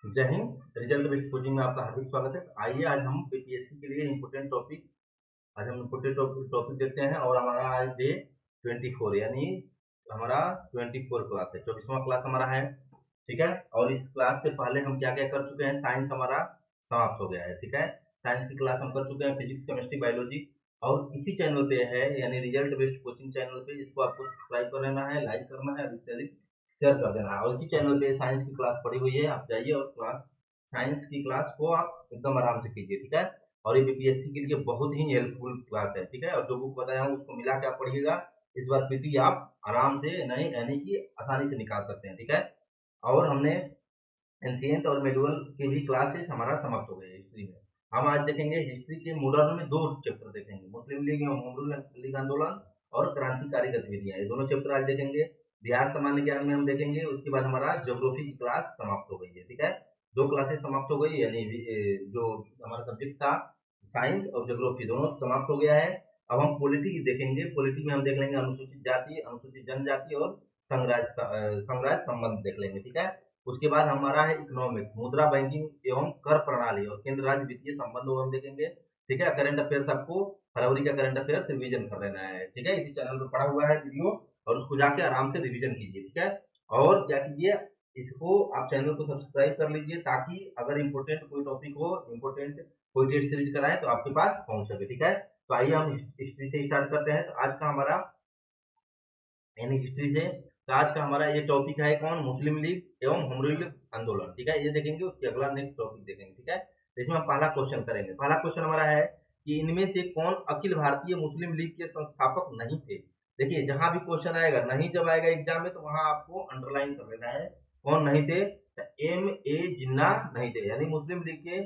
जय Hind. Result based coaching में आपका हार्दिक स्वागत है। आइए आज हम बीपीएससी के लिए इम्पोर्टेंट टॉपिक आज हम इम्पोर्टेंट टॉपिक देखते हैं। और हमारा आज डे 24 यानी हमारा 24 क्लास है, 24वां क्लास हमारा है। ठीक है। और इस क्लास से पहले हम क्या क्या कर चुके हैं, साइंस हमारा समाप्त हो गया है। ठीक है। साइंस की क्लास हम कर चुके हैं, फिजिक्स केमिस्ट्री बायोलॉजी। और इसी चैनल पे है यानी रिजल्ट बेस्ड कोचिंग चैनल पे, जिसको आपको सब्सक्राइब कर लेना है, लाइक करना है, शेयर कर देना है। और इसी चैनल पे साइंस की क्लास पड़ी हुई है, आप जाइए और साइंस की क्लास को आप एकदम आराम से कीजिए। ठीक है। और ये बीपीएससी के लिए बहुत ही हेल्पफुल क्लास है। ठीक है। और जो बुक बताया हूँ उसको मिला के आप पढ़िएगा। इस बार पीटी आप आराम से नहीं यानी कि आसानी से निकाल सकते हैं। ठीक है। और हमने एंशिएंट और मेडुअल की भी क्लासेस हमारा समाप्त हो गए हिस्ट्री में। हम आज देखेंगे हिस्ट्री के मॉडर्न में दो चैप्टर देखेंगे, मुस्लिम लीग एवं होम लीग आंदोलन और क्रांतिकारी गतिविधियां। ये दोनों चैप्टर आज देखेंगे। बिहार सामान्य ज्ञान में हम देखेंगे। उसके बाद हमारा ज्योग्राफी की क्लास समाप्त हो गई है। ठीक है। दो क्लासेस समाप्त हो गई, यानी जो हमारा सब्जेक्ट था साइंस और ज्योग्राफी दोनों समाप्त हो गया है। अब हम पॉलिटी देखेंगे। पॉलिटी में हम देख लेंगे अनुसूचित जाति, अनुसूचित जनजाति और संघराज संबंध देख लेंगे। ठीक है। उसके बाद हमारा है इकोनॉमिक्स, मुद्रा बैंकिंग एवं कर प्रणाली और केंद्र राज्य वित्तीय संबंधों हम देखेंगे। ठीक है। करंट अफेयर्स आपको फरवरी का करंट अफेयर्स रिवीजन कर लेना है। ठीक है। इसी चैनल पर पड़ा हुआ है वीडियो, और उसको जाके आराम से रिवीजन कीजिए। ठीक है। और क्या कीजिए, इसको आप चैनल को सब्सक्राइब कर लीजिए, ताकि अगर इम्पोर्टेंट कोई टॉपिक हो, इम्पोर्टेंट कोई टेस्ट सीरीज कराए तो आपके पास पहुंच सके। ठीक है। तो आइए हम हिस्ट्री से स्टार्ट करते हैं। तो आज का हमारा यानी हिस्ट्री से, तो आज का हमारा ये टॉपिक है कौन, मुस्लिम लीग एवं होम रूल आंदोलन। ठीक है। ये देखेंगे, उसके अगला नेक्स्ट टॉपिक देखेंगे। ठीक है। तो इसमें हम पहला क्वेश्चन करेंगे। पहला क्वेश्चन हमारा है कि इनमें से कौन अखिल भारतीय मुस्लिम लीग के संस्थापक नहीं थे। देखिए, जहां भी क्वेश्चन आएगा नहीं, जब आएगा एग्जाम में, तो वहां आपको अंडरलाइन कर लेना है कौन नहीं थे। एम ए जिन्ना नहीं थे, यानी मुस्लिम लीग के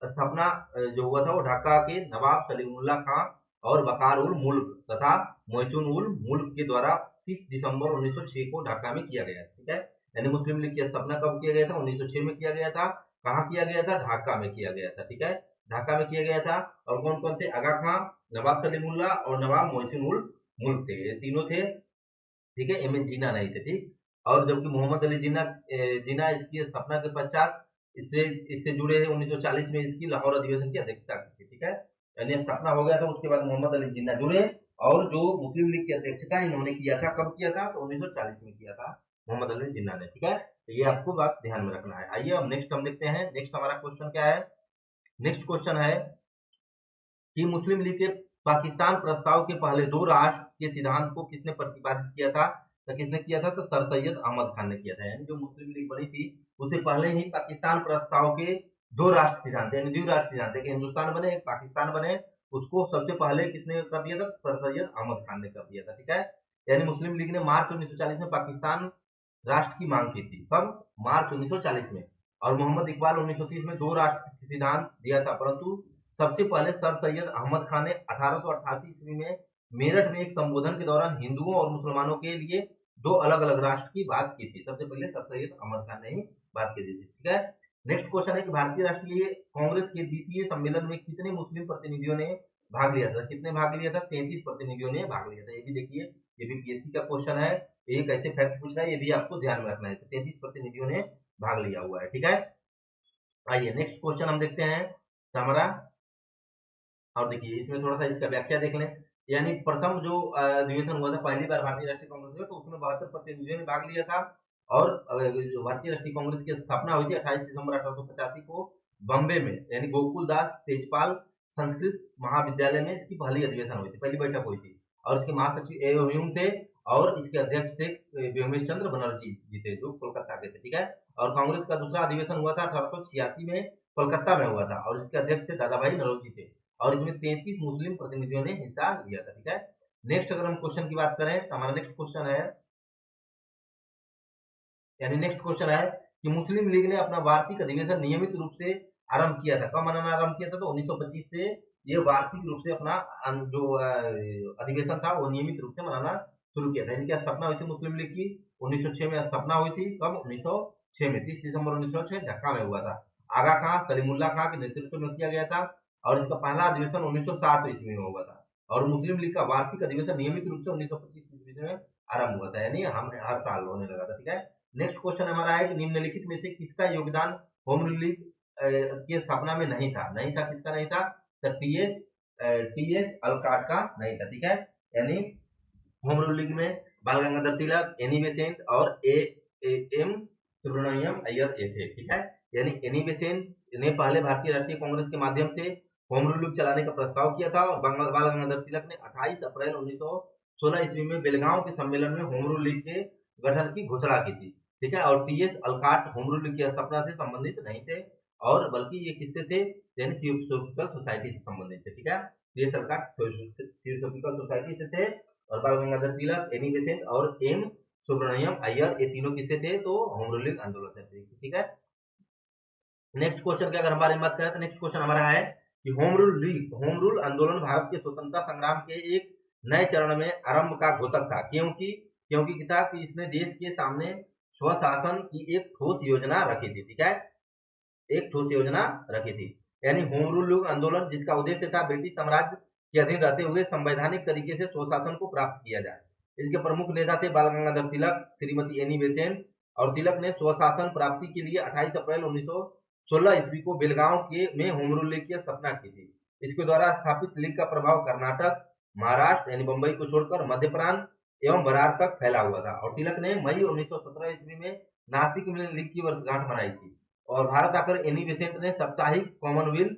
स्थापना जो हुआ था वो ढाका के नवाब सलीमुल्लाह खां और वकार उल मुल्क तथा मोइचुन उल मुल्क के द्वारा 30 दिसंबर 1906 को ढाका में किया गया। ठीक है। यानी मुस्लिम लीग की स्थापना कब किया गया था, 1906 में किया गया था। कहाँ किया गया था, ढाका में किया गया था। ठीक है। ढाका में किया गया था। और कौन कौन थे, आगा खां, नवाब सलीमुल्लाह और नवाब मोहसिन उल मुल्क थे, ये तीनों थे। ठीक है। एम एन जीना नहीं थे। ठीक। और जबकि मोहम्मद अली जिन्ना जिन्ना इसकी स्थापना के पश्चात इससे इससे जुड़े 1940 में इसकी लाहौर अधिवेशन की अध्यक्षता की थी। ठीक है। यानी स्थापना हो गया था, उसके बाद मोहम्मद अली जिन्ना जुड़े। और जो मुस्लिम लीग की अध्यक्षता इन्होंने किया था, कब किया था, तो 1940 में किया था मोहम्मद अली जिन्ना ने। ठीक है। तो ये आपको बात ध्यान में रखना है। आइए अब नेक्स्ट हम देखते हैं। नेक्स्ट हमारा क्वेश्चन क्या है। नेक्स्ट क्वेश्चन है कि मुस्लिम लीग के पाकिस्तान प्रस्ताव के पहले दो राष्ट्र के सिद्धांत को किसने प्रतिपादित किया था। तो किसने किया था, तो सर सैयद अहमद खान ने किया था। यानी जो मुस्लिम लीग बनी थी, उससे पहले ही पाकिस्तान प्रस्ताव के दो राष्ट्र सिद्धांत यानी द्विराष्ट्र सिद्धांत, एक हिंदुस्तान बने एक पाकिस्तान बने, उसको सबसे पहले किसने कर दिया था, सर सैयद अहमद खान ने कर दिया था। ठीक है। यानी मुस्लिम लीग ने मार्च 1940 में पाकिस्तान राष्ट्र की मांग की थी। कब, मार्च 1940 में। और मोहम्मद इकबाल 1930 में दो राष्ट्र सिद्धांत दिया था, परंतु सबसे पहले सर सैयद अहमद खान ने 1888 ईस्वी में मेरठ में एक संबोधन के दौरान हिंदुओं और मुसलमानों के लिए दो अलग अलग राष्ट्र की बात की थी। सबसे पहले सर सैयद अहमद खान ने ही बात की थी। ठीक है। नेक्स्ट क्वेश्चन है कि भारतीय राष्ट्रीय कांग्रेस के द्वितीय सम्मेलन में कितने मुस्लिम प्रतिनिधियों ने भाग लिया था। कितने भाग लिया था, 33 प्रतिनिधियों ने भाग लिया था। ये भी देखिए, ये भी पीएससी का क्वेश्चन है। ये कैसे फैक्ट पूछ रहा है, ये भी आपको ध्यान में रखना है। तो 33 प्रतिनिधियों ने भाग लिया हुआ है। ठीक है। आइए नेक्स्ट क्वेश्चन हम देखते हैं। तो हमारा, और देखिए इसमें थोड़ा सा इसका व्याख्या देख लें। यानी प्रथम जो अधिवेशन हुआ था पहली बार भारतीय राष्ट्रीय कांग्रेस का, तो उसमें 72 प्रतिनिधियों ने भाग लिया था। और जो भारतीय राष्ट्रीय कांग्रेस की स्थापना हुई थी 28 दिसंबर 1885 को बॉम्बे में, यानी गोकुल दास तेजपाल संस्कृत महाविद्यालय में इसकी पहली अधिवेशन हुई थी, पहली बैठक हुई थी। और इसके महासचिव ए ह्यूम थे, और इसके अध्यक्ष थे व्योमेश चंद्र बनर्जी जी थे, जो कोलकाता के थे। ठीक है। और कांग्रेस का दूसरा अधिवेशन हुआ था 1886 में, कोलकाता में हुआ था, और इसके अध्यक्ष थे दादा भाई नौरोजी थे। और इसमें 33 मुस्लिम प्रतिनिधियों ने हिस्सा लिया था। ठीक है। नेक्स्ट अगर हम क्वेश्चन की बात करें, तो हमारा नेक्स्ट क्वेश्चन है, यानी नेक्स्ट क्वेश्चन है कि मुस्लिम लीग ने अपना वार्षिक अधिवेशन नियमित रूप से आरंभ किया था। कब मनाना आरंभ किया था, तो 1925 से ये वार्षिक रूप से अपना जो अधिवेशन था वो नियमित रूप से मनाना शुरू किया था। इनकी स्थापना हुई थी मुस्लिम लीग की 1906 में स्थापना हुई थी। कब, 1906 में, 30 दिसंबर 1906 ढाका में हुआ था। आगा खां सलीमुल्लाह खां के नेतृत्व में किया गया था। और इसका पहला अधिवेशन 1907 ईस्वी में हुआ था। और मुस्लिम लीग का वार्षिक अधिवेशन नियमित रूप से 1925 ईस्वी में आरंभ हुआ था, यानी हम हर साल होने लगा था। ठीक है। नेक्स्ट क्वेश्चन हमारा है कि निम्नलिखित में से किसका योगदान होम रूल लीग की स्थापना में नहीं था। किसका नहीं था? तो टीएस अलकाट का नहीं था। ठीक है, यानी होम रूल लीग में बाल गंगाधर तिलक, एनी बेसेंट और एम सुब्रमण्यम अय्यर ये थे। ठीक है, यानी एनी बेसेंट ने पहले भारतीय राष्ट्रीय कांग्रेस के माध्यम से होम रूल लीग चलाने का प्रस्ताव किया था और बाल गंगाधर तिलक ने 28 अप्रैल 1916 ईस्वी में बेलगांव के सम्मेलन में होम रूल लीग के गठन की घोषणा की थी। ठीक है, और TS Olcott home rule league की स्थापना से संबंधित नहीं थे और बल्कि ये किससे थे? यानी थियोसॉफिकल सोसाइटी से संबंधित थे। ठीक है, टीएस अलकाट थियोसॉफिकल सोसाइटी से थे और बाल गंगाधर तिलक, एनी बेसेंट और एम सुब्रमण्यम अय्यर ये तीनों किससे थे? तो होम रूल लीग आंदोलन से थे। ठीक है, नेक्स्ट क्वेश्चन की अगर हम बारे में बात करें तो नेक्स्ट क्वेश्चन हमारा है कि होम रूल आंदोलन भारत के स्वतंत्रता संग्राम के एक नए चरण में आरंभ का घोषक था। क्योंकि था कि इसने देश के सामने स्वशासन की एक ठोस योजना रखी थी। ठीक है, एक ठोस योजना रखी थी, यानी होम रूल आंदोलन जिसका उद्देश्य था ब्रिटिश साम्राज्य के अधीन रहते हुए संवैधानिक तरीके से स्वशासन को प्राप्त किया जाए। इसके प्रमुख नेता थे बाल गंगाधर तिलक, श्रीमती एनी बेसेंट, और तिलक ने स्वशासन प्राप्ति के लिए 28 अप्रैल 1916 ईस्वी को बेलगांव में होम रूल लीग की स्थापना की थी। इसके द्वारा स्थापित लीग का प्रभाव कर्नाटक, महाराष्ट्र यानी बंबई को छोड़कर मध्य प्रांत एवं बरार तक फैला हुआ था और तिलक ने मई 1917 ईस्वी में नासिक में लीग की वर्षगांठ मनाई थी और भारत आकर एनी बेसेंट ने साप्ताहिक कॉमनवेल्थ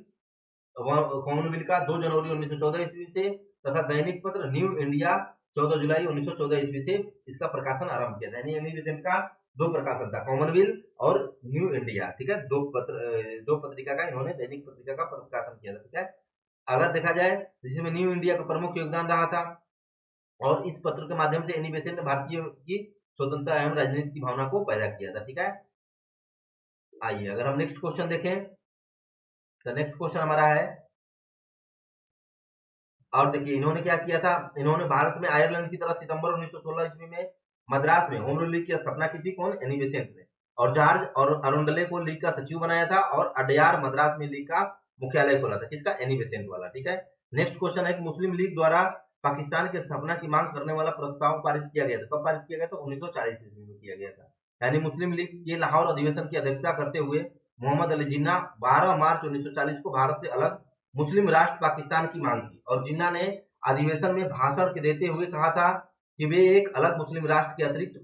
का 2 जनवरी 1914 ईस्वी से तथा दैनिक पत्र न्यू इंडिया 14 जुलाई 1914 ईस्वी से इसका प्रकाशन आरंभ किया था। यानी एनी बेसेंट का 2 प्रकाशन था, कॉमनवेल्थ और न्यू इंडिया। ठीक है, 2 पत्रिका का इन्होंने दैनिक पत्रिका का प्रकाशन किया था। ठीक है, अगर देखा जाए जिसमें न्यू इंडिया का प्रमुख योगदान रहा था और इस पत्र के माध्यम से एनी बेसेंट ने भारतीय की स्वतंत्रता एवं राजनीति की भावना को पैदा किया था। ठीक है, आइए अगर हम नेक्स्ट क्वेश्चन देखें तो नेक्स्ट क्वेश्चन हमारा है, और देखिए इन्होंने क्या किया था, इन्होंने भारत में आयरलैंड की तरह सितंबर 1916 ईस्वी में मद्रास में होम रूल लीग की स्थापना की थी। कौन? एनी बेसेंट ने, और जॉर्ज और अरुंडले को लीग का सचिव बनाया था और अडयार मद्रास में लीग का मुख्यालय खोला था। किसका? एनी बेसेंट वाला। ठीक है, नेक्स्ट क्वेश्चन है कि मुस्लिम लीग द्वारा पाकिस्तान की स्थापना की मांग करने वाला प्रस्ताव पारित किया गया था। कब पारित किया गया था? 1940 ईस्वी में किया गया था। यानी मुस्लिम लीग के लाहौर अधिवेशन की अध्यक्षता करते हुए मोहम्मद अली जिन्ना 12 मार्च 1940 को भारत से अलग मुस्लिम राष्ट्र पाकिस्तान की मांग की और जिन्ना ने अधिवेशन में भाषण के देते हुए कहा था कि वे एक अलग मुस्लिम राष्ट्र के अतिरिक्त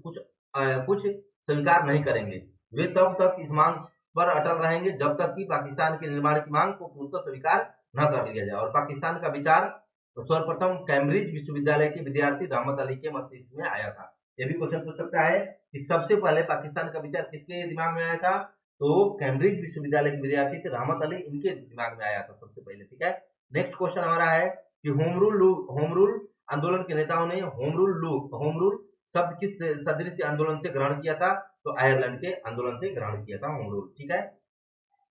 कुछ स्वीकार नहीं करेंगे। वे तब तक इस मांग पर अटल रहेंगे जब तक कि पाकिस्तान के निर्माण की मांग को पूर्णतः स्वीकार न कर लिया जाए। और पाकिस्तान का विचार सर्वप्रथम कैम्ब्रिज विश्वविद्यालय के विद्यार्थी रहमत अली के मस्तिष्क में आया था। यह भी क्वेश्चन पूछ सकता है कि सबसे पहले पाकिस्तान का विचार किसके दिमाग में आया था? तो कैम्ब्रिज विश्वविद्यालय के विद्यार्थी थे रहमत अली, इनके दिमाग में आया था सबसे पहले। ठीक है, नेक्स्ट क्वेश्चन हमारा है कि होम रूल आंदोलन के नेताओं ने होम रूल शब्द किस सदृश आंदोलन से ग्रहण किया था? तो आयरलैंड के आंदोलन से ग्रहण किया था होम रूल। ठीक है,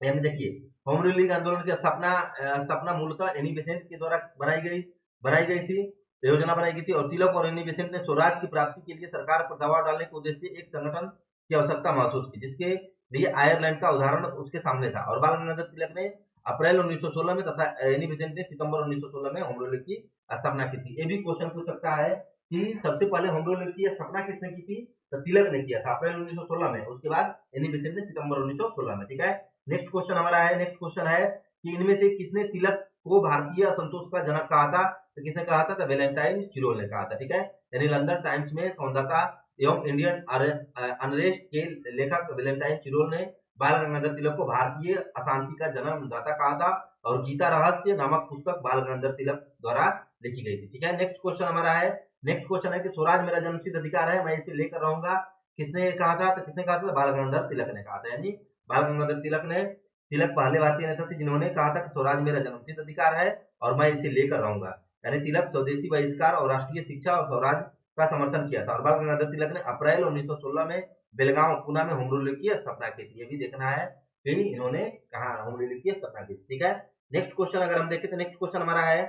यानी देखिए होम रूल लीग आंदोलन की स्थापना मूलतः एनी बेसेंट के द्वारा बनाई गई थी, योजना बनाई गई थी और तिलक और एनी बेसेंट ने स्वराज की प्राप्ति के लिए सरकार पर दबाव डालने के उद्देश्य से एक संगठन की आवश्यकता महसूस की, जिसके लिए आयरलैंड का उदाहरण उसके सामने था। और बाल गंगाधर तिलक ने अप्रैल 1916 में तथा एनी बेसेंट ने सितंबर 1916 में होम रूल लीग की स्थापना की थी। ये भी क्वेश्चन पूछ सकता है कि सबसे पहले होम रूल लीग की स्थापना किसने की थी? तो तिलक ने किया था अप्रैल 1916 में, उसके बाद एनी बेसेंट ने सितंबर 1916 में। ठीक है, नेक्स्ट क्वेश्चन हमारा है, नेक्स्ट क्वेश्चन है कि इनमें से किसने तिलक को भारतीय असंतोष का जनक कहा था? तो किसने कहा था? तो वैलेंटाइन चिरोल ने कहा था। ठीक है, यानी लंदन टाइम्स में संवाददाता एवं इंडियन अनरेस्ट के लेखक वैलेंटाइन चिरोल ने बाल गंगाधर तिलक को भारतीय अशांति का जन्मदाता कहा था और गीता रहस्य नामक पुस्तक बाल गंगाधर तिलक द्वारा लिखी गई थी। ठीक है, नेक्स्ट क्वेश्चन हमारा है, नेक्स्ट क्वेश्चन है कि स्वराज मेरा जन्मसिद्ध अधिकार है, मैं इसे लेकर रहूंगा। किसने कहा था? तो किसने कहा था? बाल गंगाधर तिलक ने कहा था। यानी बाल गंगाधर तिलक पहले भारतीय नेता थे जिन्होंने कहा था कि स्वराज मेरा जन्मसिद्ध अधिकार है और मैं इसे लेकर रहूंगा। यानी तिलक स्वदेशी बहिष्कार और राष्ट्रीय शिक्षा और स्वराज का समर्थन किया था। और बाल गंगाधर तिलक ने अप्रैल 1916 में बेलगांव पूना में होम रूल लीग की स्थापना की थी। ये भी देखना है कि इन्होंने कहा होम रूल लीग की स्थापना की थी। ठीक है, नेक्स्ट क्वेश्चन अगर हम देखें तो नेक्स्ट क्वेश्चन हमारा है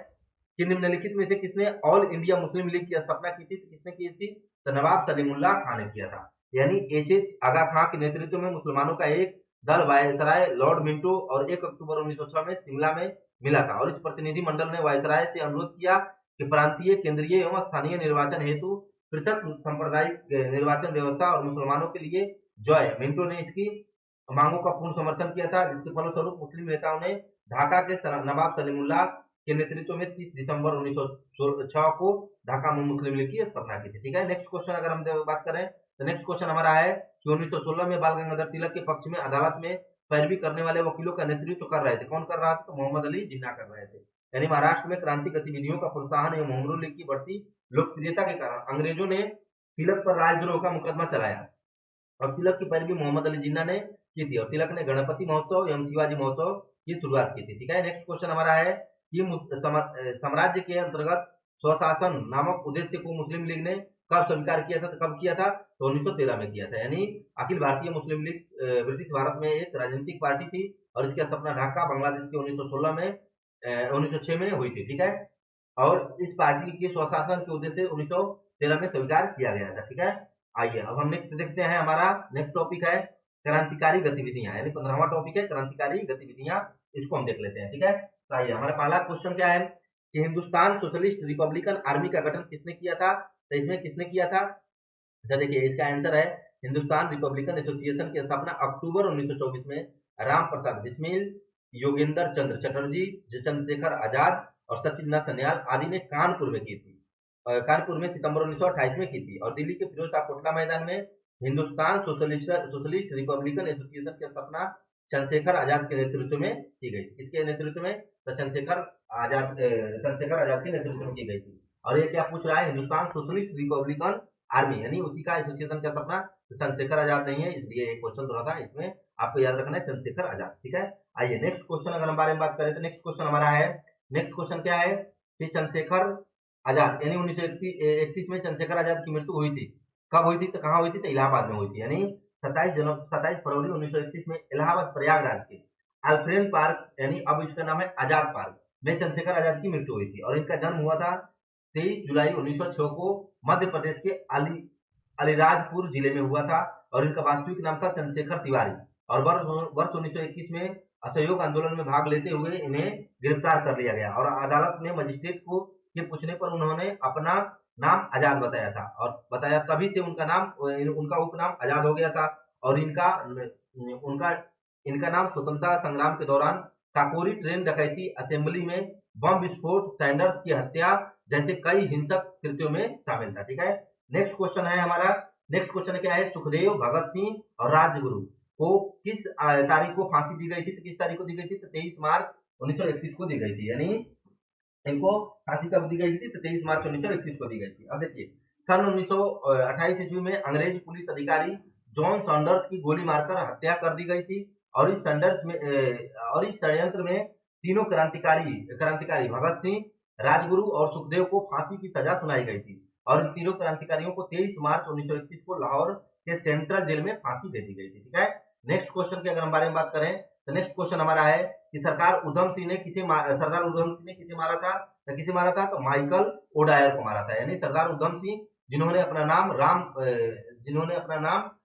कि निम्नलिखित में से किसने ऑल इंडिया मुस्लिम लीग की स्थापना की थी? किसने की थी? तो नवाब सलीमुल्लाह खान ने किया था। यानी एच आगा खां के नेतृत्व में मुसलमानों का एक दल वायसराय लॉर्ड मिंटो और 1 अक्टूबर 1906 में शिमला में मिला था और इस प्रतिनिधि मंडल ने वायसराय से अनुरोध किया कि प्रांतीय, केंद्रीय एवं स्थानीय निर्वाचन हेतु पृथक सांप्रदायिक निर्वाचन व्यवस्था और मुसलमानों के लिए जॉय मिंटो ने इसकी मांगों का पूर्ण समर्थन किया था, जिसके फलस्वरूप मुस्लिम नेताओं ने ढाका के नवाब सलीमुल्लाह के नेतृत्व में 30 दिसंबर 1906 को ढाका में मुस्लिम लीग की स्थापना की थी। ठीक है, नेक्स्ट क्वेश्चन अगर हम बात करें तो नेक्स्ट क्वेश्चन हमारा है कि 1916 में बाल गंगाधर तिलक के पक्ष में अदालत में पैरवी करने वाले वकीलों का नेतृत्व कर रहे थे। कौन कर रहा था? तो मोहम्मद अली जिन्ना कर रहे थे। यानी महाराष्ट्र में क्रांति गतिविधियों का प्रोत्साहन एवं मुस्लिम लीग की बढ़ती लोकप्रियता के कारण अंग्रेजों ने तिलक पर राजद्रोह का मुकदमा चलाया और तिलक की पैरवी मोहम्मद अली जिन्ना ने की थी और तिलक ने गणपति महोत्सव एवं शिवाजी महोत्सव की शुरुआत की थी। ठीक है, नेक्स्ट क्वेश्चन हमारा है कि साम्राज्य के अंतर्गत स्वशासन नामक उद्देश्य को मुस्लिम लीग ने कब स्वीकार किया था? तो कब किया था? तो 1913 में किया था। यानी अखिल भारतीय मुस्लिम लीग ब्रिटिश भारत में एक राजनीतिक पार्टी थी और इसकी स्थापना ढाका बांग्लादेश के 1916 में 1906 में हुई थी। ठीक है, और इस पार्टी के स्वशासन के उद्देश्य 1913 में स्वीकार किया गया था। ठीक है, आइए अब हम नेक्स्ट देखते हैं। हमारा नेक्स्ट टॉपिक है क्रांतिकारी गतिविधियां, यानी 15वां टॉपिक है क्रांतिकारी गतिविधियां। इसको हम देख लेते हैं। ठीक है, तो आइए हमारा पहला क्वेश्चन क्या है कि हिंदुस्तान सोशलिस्ट रिपब्लिकन आर्मी का गठन किसने किया था? तो इसमें किसने किया था? तो देखिए इसका आंसर है हिंदुस्तान रिपब्लिकन एसोसिएशन की स्थापना अक्टूबर 1924 में राम प्रसाद बिस्मिल, योगेंद्र चंद्र चटर्जी, चंद्रशेखर आजाद और सचिंद्र सन्याल आदि ने कानपुर में की थी। कानपुर में सितंबर 1928 में की थी और दिल्ली के फिरोज शाह कोटला मैदान में हिंदुस्तान सोशलिस्ट रिपब्लिकन एसोसिएशन की स्थापना चंद्रशेखर आजाद के नेतृत्व में की गई थी। किसके नेतृत्व में? तो चंद्रशेखर आजाद के नेतृत्व में की गई थी। और ये क्या पूछ रहा है? हिंदुस्तान सोशलिस्ट रिपब्लिकन आर्मी, यानी उसी का एसोसिएशन का स्थापना चंद्रशेखर आजाद नहीं है, इसलिए एक क्वेश्चन थोड़ा था इसमें आपको याद रखना है चंद्रशेखर आजाद। ठीक है, आइए नेक्स्ट क्वेश्चन अगर हम बारे में बात करें तो नेक्स्ट क्वेश्चन हमारा है, नेक्स्ट क्वेश्चन क्या है कि चंद्रशेखर आजाद यानी 1931 में चंद्रशेखर आजाद की मृत्यु हुई थी। कब हुई थी? तो कहाँ हुई थी? तो इलाहाबाद में हुई थी। यानी 27 फरवरी 1931 में इलाहाबाद प्रयागराज के अल्फ्रेड पार्क यानी अब इसका नाम है आजाद पार्क में चंद्रशेखर आजाद की मृत्यु हुई थी और इनका जन्म हुआ था 23 जुलाई 1906 को मध्य प्रदेश के अलीराजपुर जिले में हुआ था और इनका वास्तविक नाम था चंद्रशेखर तिवारी और वर्ष 1921 में असहयोग आंदोलन में भाग लेते हुए इन्हें गिरफ्तार कर लिया गया और अदालत ने मजिस्ट्रेट को के पूछने पर उन्होंने अपना नाम आजाद बताया था और बताया तभी से उनका उपनाम आजाद हो गया था और इनका नाम स्वतंत्रता संग्राम के दौरान काकोरी ट्रेन डकैती, असेंबली में बम विस्फोट, सैंडर्स की हत्या जैसे कई हिंसक कृत्यों में शामिल था। ठीक है, नेक्स्ट क्वेश्चन है हमारा, नेक्स्ट क्वेश्चन क्या है? सुखदेव, भगत सिंह और राजगुरु को किस तारीख को फांसी दी गई थी? तो किस तारीख को दी गई थी? तो 23 मार्च 1931 को दी गई थी। यानी इनको फांसी कब दी गई थी? तो 23 मार्च 1931 को दी गई थी। अब देखिए सन 1928 ईस्वी में अंग्रेज पुलिस अधिकारी जॉन सैंडर्स की गोली मारकर हत्या कर दी गई थी और इस षड्यंत्र में तीनों क्रांतिकारी भगत सिंह, राजगुरु और सुखदेव को फांसी की सजा सुनाई गई थी और इन तीनों क्रांतिकारियों को 23 मार्च 1931 को लाहौर के सेंट्रल जेल में फांसी दे दी गई थी। ठीक है, नेक्स्ट क्वेश्चन की अगर हम बारे में बात करें तो नेक्स्ट क्वेश्चन हमारा है कि सरदार उधम सिंह ने किसे मारा था? तो किसे मारा था? तो माइकल ओडायर को मारा था। यानी सरदार उधम सिंह जिन्होंने अपना नाम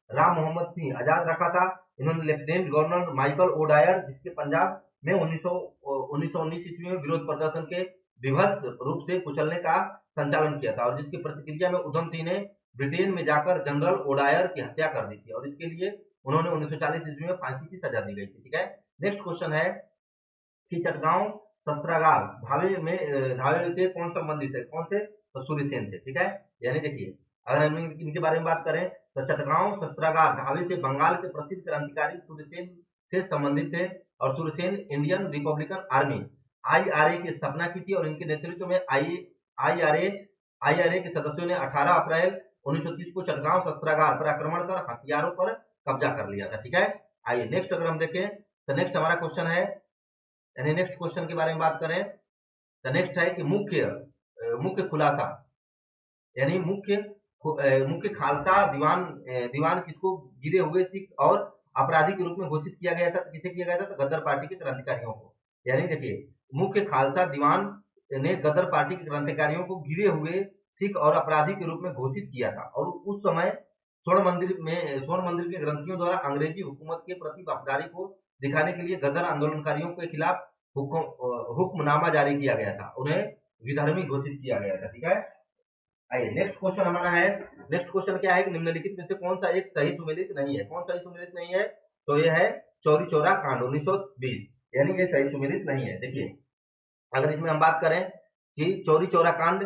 राम मोहम्मद सिंह आजाद रखा था, इन्होंने लेफ्टिनेंट गवर्नर माइकल ओडायर जिसके पंजाब में 1919 ईस्वी में विरोध प्रदर्शन के विभत्स रूप से कुचलने का संचालन किया था और जिसकी प्रतिक्रिया में उधम सिंह ने ब्रिटेन में जाकर जनरल ओडायर की हत्या कर दी थी और इसके लिए उन्होंने 1940 ईस्वी में फांसी की सजा दी गई थी। ठीक है, नेक्स्ट क्वेश्चन है कि चटगांव शस्त्रागार धावे से कौन संबंधित है? कौन थे? तो सूर्यसेन थे। ठीक है, यानी देखिए अगर हम इनके बारे में बात करें तो चटगांव शस्त्रागार धावे से बंगाल के प्रसिद्ध क्रांतिकारी सूर्यसेन से संबंधित थे और Surya Sen Indian Republican Army IRA की स्थापना की थी और इनके नेतृत्व में IRA के सदस्यों ने 18 अप्रैल 1930 को चटगांव शस्त्रागार पर आक्रमण कर हथियारों पर कब्जा कर लिया था। ठीक है, आइए नेक्स्ट अगर हम देखें तो नेक्स्ट हमारा क्वेश्चन है, यानी नेक्स्ट क्वेश्चन के बारे में बात करें तो नेक्स्ट है कि मुख्य खुलासा यानी मुख्य खालसा दीवान किसको गिरे हुए सिख और अपराधी के रूप में घोषित किया गया था? किसे किया गया था? तो गदर पार्टी के क्रांतिकारियों को। यानी देखिए मुख्य खालसा दीवान ने गदर पार्टी के क्रांतिकारियों को गिरे हुए सिख और अपराधी के रूप में घोषित किया था और उस समय स्वर्ण मंदिर के ग्रंथियों द्वारा अंग्रेजी हुकूमत के प्रति वफादारी को दिखाने के लिए गदर आंदोलनकारियों के खिलाफ हुक्मनामा जारी किया गया था, उन्हें विधर्मी घोषित किया गया था। ठीक है, आइए नेक्स्ट क्वेश्चन हमारा है, नेक्स्ट क्वेश्चन क्या है कि निम्नलिखित में से कौन सा एक सही सुमेलित नहीं है, कौन सही सुमेलित नहीं है, तो ये है चौरी चौरा कांड 1920, यानी ये सही सुमेलित नहीं है। देखिए अगर इसमें हम बात करें कि चौरी चौरा कांड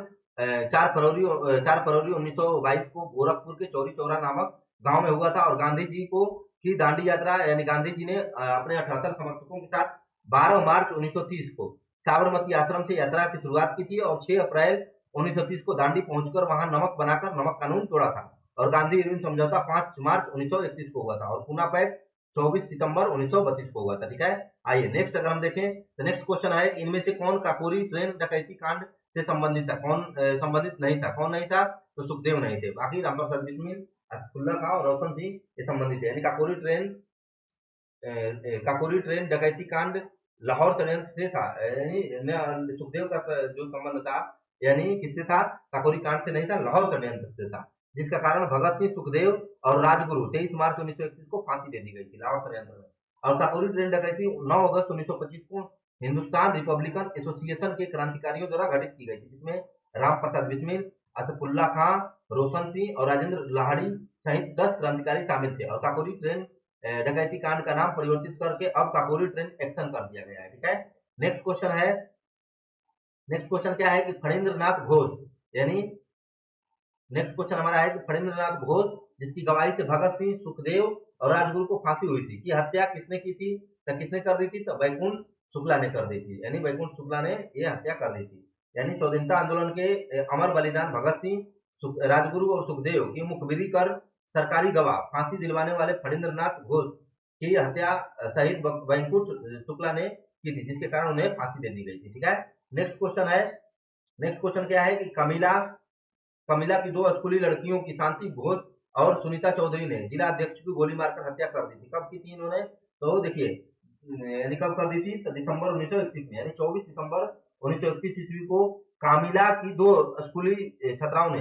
4 फरवरी 1922 को गोरखपुर के चौरी चौरा नामक गांव में हुआ था और गांधी जी को की दांडी यात्रा यानी गांधी जी ने अपने 78 समर्थकों के साथ 12 मार्च 1930 को साबरमती आश्रम से यात्रा की शुरुआत की थी और 6 अप्रैल 1930 को दांडी पहुंचकर वहां नमक बनाकर नमक कानून तोड़ा था और गांधी इरविन समझौता 5 मार्च 1931 को हुआ था और पूना पैक्ट 24 सितंबर 1932 को हुआ था। ठीक है, आइए नेक्स्ट अगर हम देखें तो नेक्स्ट क्वेश्चन है इनमें से कौन काकोरी ट्रेन डकैती कांड से संबंधित था, कौन संबंधित नहीं था, कौन नहीं था, तो सुखदेव नहीं थे, बाकी रामप्रसाद बिस्मिल, असफुल्ला खां और रोशन सिंह ये संबंधित है। यानी काकोरी ट्रेन डकैती कांड लाहौर षड्यंत्र से था, यानी सुखदेव का जो संबंध था यानी किससे था, काकोरी कांड से नहीं था, लाहौर षड्यंत्र से था, जिसका कारण भगत सिंह, सुखदेव और राजगुरु 23 मार्च 1931 को फांसी दे दी गई थी लाहौर षड्यंत्र में। और काकोरी ट्रेन डकैती 9 अगस्त 1925 को हिंदुस्तान रिपब्लिकन एसोसिएशन के क्रांतिकारियों द्वारा घटित की गई थी, जिसमें राम प्रसाद बिस्मिल, असफुल्ला खां, रोशन सिंह और राजेंद्र लाहिड़ी सहित 10 क्रांतिकारी शामिल थे। और काकोरी ट्रेन डकैती कांड का नाम परिवर्तित करके अब काकोरी ट्रेन एक्शन कर दिया गया है। ठीक है, नेक्स्ट क्वेश्चन है, नेक्स्ट क्वेश्चन क्या है कि फणींद्र नाथ घोष, यानी नेक्स्ट क्वेश्चन हमारा है कि फणींद्र नाथ घोष जिसकी गवाही से भगत सिंह, सुखदेव और राजगुरु को फांसी हुई थी, की हत्या किसने की थी, तो किसने कर दी थी, तो वैकुंठ शुक्ला ने कर दी थी, यानी वैकुंठ शुक्ला ने ये हत्या कर दी थी। यानी स्वाधीनता आंदोलन के अमर बलिदान भगत सिंह, राजगुरु और सुखदेव की मुखबिरी कर सरकारी गवाह फांसी दिलवाने वाले फणींद्र नाथ घोष की हत्या शहीद वैकुंठ शुक्ला ने की थी, जिसके कारण उन्हें फांसी दे दी गई थी। ठीक है, नेक्स्ट क्वेश्चन है, नेक्स्ट क्वेश्चन क्या है कि कमिला की 2 स्कूली लड़कियों की शांति घोष और सुनीता चौधरी ने जिला अध्यक्ष की गोली मारकर हत्या कर दी थी। कब की थी इन्होंने, तो देखिए यानी कब कर दी थी, तो दिसंबर 1931 में, यानी 24 दिसंबर 1931 ईस्वी को कामिला की 2 स्कूली छात्राओं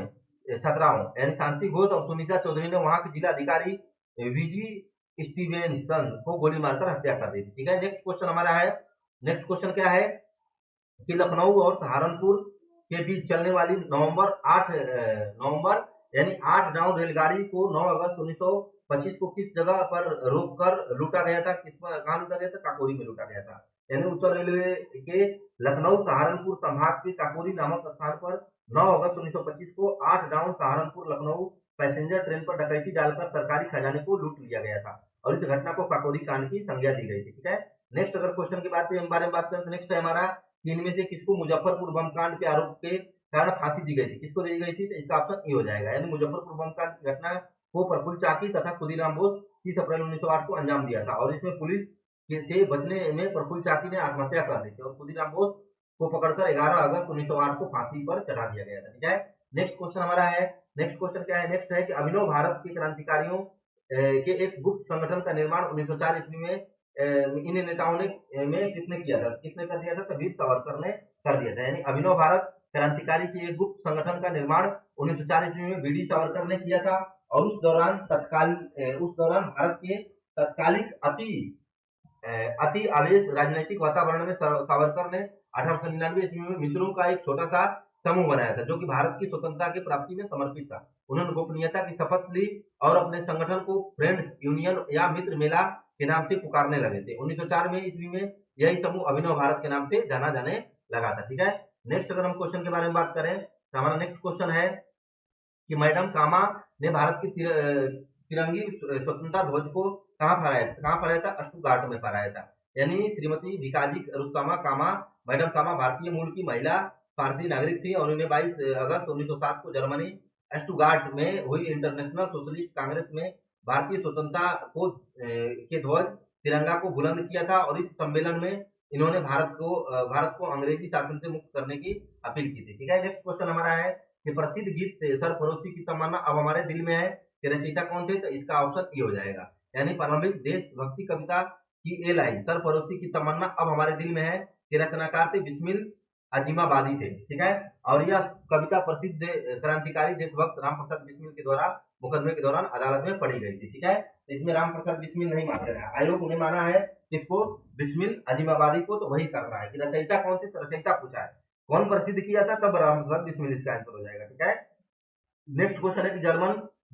यानी शांति घोष और सुनीता चौधरी ने वहां के जिला अधिकारी वीजी स्टीवेंसन को गोली मारकर हत्या कर दी थी। ठीक है, नेक्स्ट क्वेश्चन हमारा है, नेक्स्ट क्वेश्चन क्या है कि लखनऊ और सहारनपुर के बीच चलने वाली नवंबर यानी 8 नौ रेलगाड़ी को 9 अगस्त 1925 को किस जगह पर रोककर लूटा गया था, कहाँ लूटा गया था, काकोरी में लूटा गया था। यानी उत्तर रेलवे के लखनऊ सहारनपुर संभाग के काकोरी नामक स्थान पर 9 अगस्त 1925 को 8 down Saharanpur Lucknow passenger train पर डकैती डालकर सरकारी खजाने को लूट लिया गया था और इस घटना को काकोरी कांड की संज्ञा दी गई थी। ठीक है, नेक्स्ट अगर क्वेश्चन के बारे में बात करें तो नेक्स्ट है हमारा कि इनमें से किसको मुजफ्फरपुर बम कांड के आरोप के कारण फांसी दी गई थी, किसको दी गई थी, तो इसका ऑप्शन ए हो जाएगा। यानी मुजफ्फरपुर बम कांड की घटना को प्रफुल्ल चाकी तथा खुदीराम बोस 30 अप्रैल 1908 को अंजाम दिया था और इसमें पुलिस से बचने में प्रफुल्ल चाकी ने आत्महत्या कर ली थी और खुदीराम बोस को पकड़कर 11 अगस्त 1908 को फांसी पर चढ़ा दिया गया था। ठीक है, नेक्स्ट क्वेश्चन हमारा है, नेक्स्ट क्वेश्चन क्या है, नेक्स्ट है कि अभिनव भारत के क्रांतिकारियों के एक गुप्त संगठन का निर्माण 1904 ईस्वी में इन नेताओं ने किसने किया था, किसने कर दिया था, तो वीर सावरकर ने कर दिया था। यानी अभिनव भारत क्रांतिकारी के एक गुप्त संगठन का निर्माण 1904 ईस्वी में वीडी सावरकर ने किया था और उस दौरान भारत के तत्कालिक अति आवेश राजनीतिक वातावरण में सावरकर ने 1899 ईस्वी में मित्रों का एक छोटा सा समूह बनाया था जो कि भारत की स्वतंत्रता की प्राप्ति में समर्पित था। उन्होंने गोपनीयता की शपथ ली और अपने संगठन को फ्रेंड्स यूनियन या मित्र मेला के नाम से पुकारने लगे थे। 1904 में ईस्वी में यही समूह अभिनव भारत के नाम से जाना जाने लगा था। ठीक है, नेक्स्ट अगर हम क्वेश्चन के बारे में बात करें तो हमारा नेक्स्ट क्वेश्चन है कि मैडम कामा ने भारत की तिरंगी स्वतंत्रता ध्वज को कहाँ फहराया था, स्टुटगार्ट में फहराया था। यानी श्रीमती भिकाजी रुस्तमा कामा, मैडम कामा भारतीय मूल की महिला फारसी नागरिक थी और उन्हें 22 अगस्त 1907 को जर्मनी स्टुटगार्ट में हुई इंटरनेशनल सोशलिस्ट कांग्रेस में भारतीय स्वतंत्रता को के ध्वज तिरंगा को बुलंद किया था और इस सम्मेलन में इन्होंने भारत को अंग्रेजी शासन से मुक्त करने की अपील की थी। ठीक है, नेक्स्ट क्वेश्चन हमारा है कि प्रसिद्ध गीत सरफरोशी की तमन्ना अब हमारे दिल में है के रचयिता कौन थे, तो इसका ऑप्शन ए हो जाएगा। यानी प्रारंभिक देशभक्ति कविता की ए लाइन सरफरोशी की तमन्ना अब हमारे दिल में है के रचनाकार थे बिस्मिल अजीमाबादी थे। ठीक है, और यह कविता प्रसिद्ध क्रांतिकारी देशभक्त रामप्रसाद बिस्मिल के द्वारा मुकदमे के दौरान अदालत में पढ़ी गई थी। ठीक है, तो इसमें रामप्रसाद बिस्मिल नहीं मानते हैं, आयोग ने माना है किसको, बिस्मिल अजीमाबादी को, तो वही करना है कि रचयिता कौन थे, तो रचयिता पूछा है कौन प्रसिद्ध किया था, तब रामप्रसाद बिस्मिल इसका आंसर हो जाएगा। ठीक है, नेक्स्ट क्वेश्चन है कि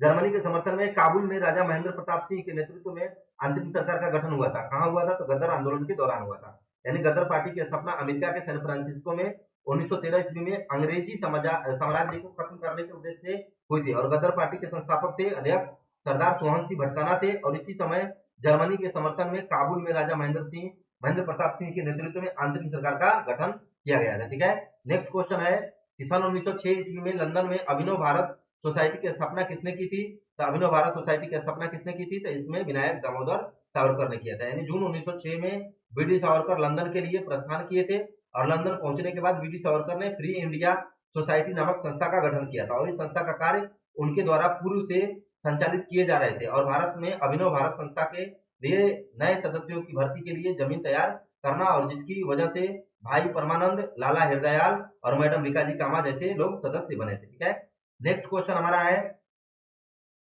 जर्मनी के समर्थन में काबुल में राजा महेंद्र प्रताप सिंह के नेतृत्व में अंतरिम सरकार का गठन हुआ था। कहाँ हुआ था? तो गदर आंदोलन के दौरान हुआ था। यानी गदर पार्टी की स्थापना अमेरिका के सैन फ्रांसिस्को में 1913 ईस्वी में अंग्रेजी साम्राज्य को खत्म करने के उद्देश्य से हुई थी। और गदर पार्टी के संस्थापक थे अध्यक्ष सरदार सोहन सिंह भटकाना थे। और इसी समय जर्मनी के समर्थन में काबुल में राजा महेंद्र प्रताप सिंह के नेतृत्व में अंतरिम सरकार का गठन किया गया था। ठीक है, नेक्स्ट क्वेश्चन है कि सन 1906 ईस्वी में लंदन में अभिनव भारत सोसाइटी की स्थापना किसने की थी? तो अभिनव भारत सोसाइटी की स्थापना किसने की थी? तो इसमें विनायक दामोदर सावरकर ने किया था। यानी जून 1906 में बीडी सावरकर लंदन के लिए प्रस्थान किए थे। और लंदन पहुंचने के बाद बीडी सावरकर ने फ्री इंडिया सोसाइटी नामक संस्था का गठन किया था। और इस संस्था का कार्य उनके द्वारा पूर्व से संचालित किए जा रहे थे। और भारत में अभिनव भारत संस्था के लिए नए सदस्यों की भर्ती के लिए जमीन तैयार करना, और जिसकी वजह से भाई परमानंद, लाला हृदयाल और मैडम भिकाजी कामा जैसे लोग सदस्य बने थे। ठीक है, नेक्स्ट क्वेश्चन हमारा है,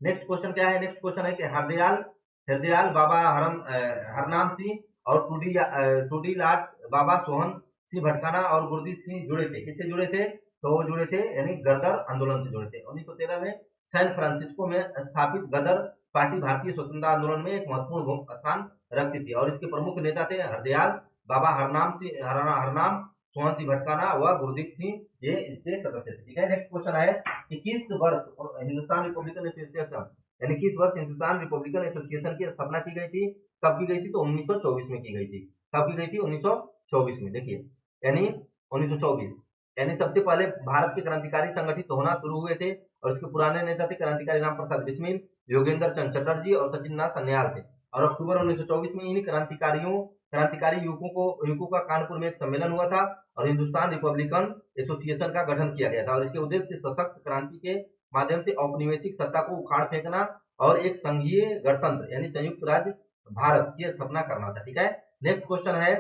नेक्स्ट क्वेश्चन क्या है? नेक्स्ट क्वेश्चन है कि हरदयाल बाबा हरनाम सिंह और टूडी लाट बाबा सोहन सिंह भटकाना और गुरदीप सिंह जुड़े थे। किससे जुड़े थे? तो वो जुड़े थे यानी गदर आंदोलन से जुड़े थे। 1913 में सैन फ्रांसिस्को में स्थापित गदर पार्टी भारतीय स्वतंत्रता आंदोलन में एक महत्वपूर्ण स्थान रखती थी। और इसके प्रमुख नेता थे हरदयाल बाबा हरनाम सोहन सिंह भटकाना व गुरदीप सिंह, ये इसके सदस्य थे। ठीक है, नेक्स्ट क्वेश्चन है कि किस वर्ष हिंदुस्तान रिपब्लिकन एसोसिएशन यानी किस वर्ष हिंदुस्तान रिपब्लिकन एसोसिएशन की स्थापना की गई थी? कब की गई थी? तो 1924 में की गई थी। कब की गई थी? 1924 में। देखिए, यानी 1924 यानी सबसे पहले भारत के क्रांतिकारी संगठित होना शुरू हुए थे। और इसके पुराने नेता थे क्रांतिकारी राम प्रसाद बिस्मिल, योगेंद्र चंद्र चटर्जी और सचिन नाथ सन्याल थे। और अक्टूबर 1924 में इन क्रांतिकारी युवकों का कानपुर में एक सम्मेलन हुआ था और हिंदुस्तान रिपब्लिकन एसोसिएशन का गठन किया गया था। और इसके उद्देश्य सशक्त क्रांति के माध्यम से औपनिवेशिक सत्ता को उखाड़ फेंकना और एक संघीय गणतंत्र यानी संयुक्त राज्य भारत की स्थापना करना था। ठीक है, नेक्स्ट क्वेश्चन है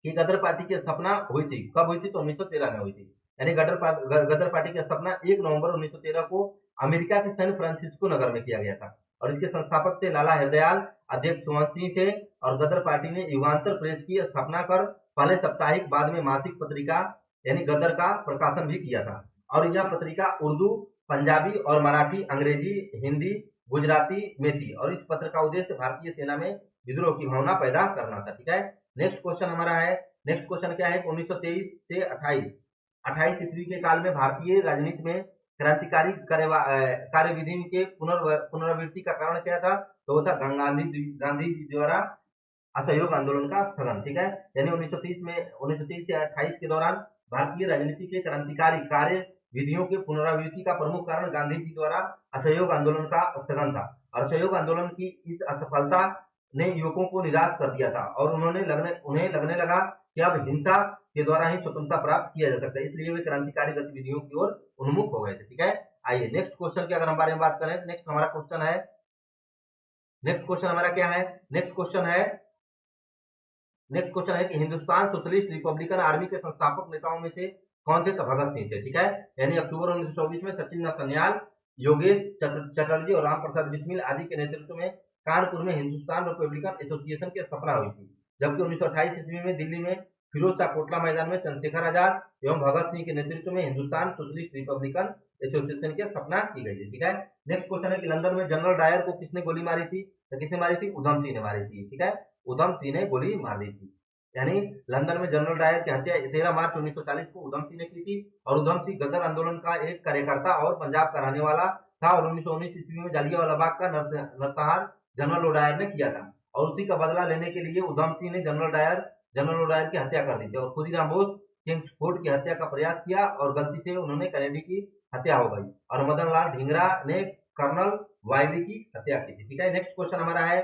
कि गदर पार्टी की स्थापना हुई थी। कब हुई थी? तो 1913 में हुई थी। यानी गदर पार्टी की स्थापना 1 नवंबर 1913 को अमेरिका के सैन फ्रांसिस्को नगर में किया गया था। और इसके संस्थापक थे लाला हृदयाल, अध्यक्ष सोहन सिंह थे। और गदर पार्टी ने युगांतर प्रेस की स्थापना कर पहले साप्ताहिक बाद में मासिक पत्रिका यानी गदर का प्रकाशन भी किया था। और यह पत्रिका उर्दू, पंजाबी और मराठी, अंग्रेजी, हिंदी, गुजराती में थी। और इस पत्र का उद्देश्य भारतीय सेना में विद्रोह की भावना पैदा करना था। ठीक है, नेक्स्ट क्वेश्चन हमारा है, नेक्स्ट क्वेश्चन क्या है? 1923 से 28 ईस्वी के काल में भारतीय राजनीति में क्रांतिकारी कार्यविधि के पुनरावृत्ति का कारण क्या था? तो वो था गांधी जी द्वारा असहयोग आंदोलन का स्थगन। ठीक है, यानी 1930 से 28 के दौरान भारतीय राजनीति के क्रांतिकारी कार्य विधियों के पुनरावृत्ति का प्रमुख कारण गांधी जी द्वारा असहयोग आंदोलन का स्थगन था। और असहयोग आंदोलन की इस असफलता ने युवकों को निराश कर दिया था और उन्हें लगने लगा कि अब हिंसा के द्वारा ही स्वतंत्रता प्राप्त किया जा सकता है। इसलिए वे क्रांतिकारी गतिविधियों की ओर उन्मुख हो गए थे। ठीक है, आइए नेक्स्ट क्वेश्चन की अगर हम बारे में बात करें, नेक्स्ट हमारा क्वेश्चन है, नेक्स्ट क्वेश्चन हमारा क्या है? नेक्स्ट क्वेश्चन है कि हिंदुस्तान सोशलिस्ट रिपब्लिकन आर्मी के संस्थापक नेताओं में से कौन थे? तो भगत सिंह थे। ठीक है, यानी अक्टूबर 1924 में सचिन नाथ सन्याल, योगेश चटर्जी और राम प्रसाद बिस्मिल आदि के नेतृत्व में कानपुर में हिंदुस्तान रिपब्लिकन एसोसिएशन की स्थापना हुई थी। जबकि 1928 ईस्वी में दिल्ली में फिरोज शाह कोटला मैदान में चंद्रशेखर आजाद एवं भगत सिंह के नेतृत्व में हिंदुस्तान सोशलिस्ट रिपब्लिकन एसोसिएशन की स्थापना की गई थी। ठीक है, नेक्स्ट क्वेश्चन है कि लंदन में जनरल डायर को किसने गोली मारी थी? तो किसने मारी थी? उधम सिंह ने मारी थी। ठीक है, उधम सिंह ने गोली मार दी थी। यानी लंदन में जनरल डायर की हत्या 13 मार्च 1940 को उधम सिंह ने की थी। और उधम सिंह गदर आंदोलन का एक कार्यकर्ता और पंजाब का रहने वाला था। और 1919 ईस्वी में जालियांवाला बाग का नरसंहार जनरल डायर ने किया था। और उसी का बदला लेने के लिए उधम सिंह ने जनरल डायर की हत्या कर दी थी। और खुदीराम बोस किंग्सफोर्ड की हत्या का प्रयास किया और गलती से उन्होंने कैनेडी की हत्या हो गई। और मदन लाल ढींगरा ने कर्नल वायली की हत्या की थी। ठीक है, नेक्स्ट क्वेश्चन हमारा है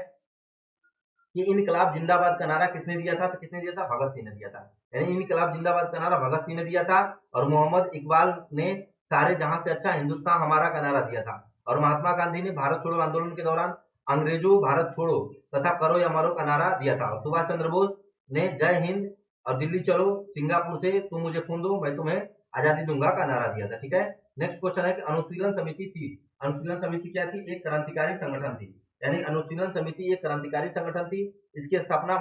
कि इनकलाब जिंदाबाद का नारा किसने दिया था? तो किसने दिया था? भगत सिंह ने दिया था। यानी इनकलाब जिंदाबाद का नारा भगत सिंह ने दिया था। और मोहम्मद इकबाल ने सारे जहां से अच्छा हिंदुस्तान हमारा का नारा दिया था। और महात्मा गांधी ने भारत छोड़ो आंदोलन के दौरान अंग्रेजों भारत छोड़ो तथा करो या मरो का नारा दिया था। और सुभाष चंद्र बोस ने जय हिंद और दिल्ली चलो सिंगापुर से तुम मुझे खून दो मैं तुम्हें आजादी दूंगा का नारा दिया था। ठीक है, नेक्स्ट क्वेश्चन है कि अनुशीलन समिति थी। अनुशीलन समिति क्या थी? एक क्रांतिकारी संगठन थी। यानी अनुशीलन समिति एक क्रांतिकारी संगठन थी। इसकी स्थापना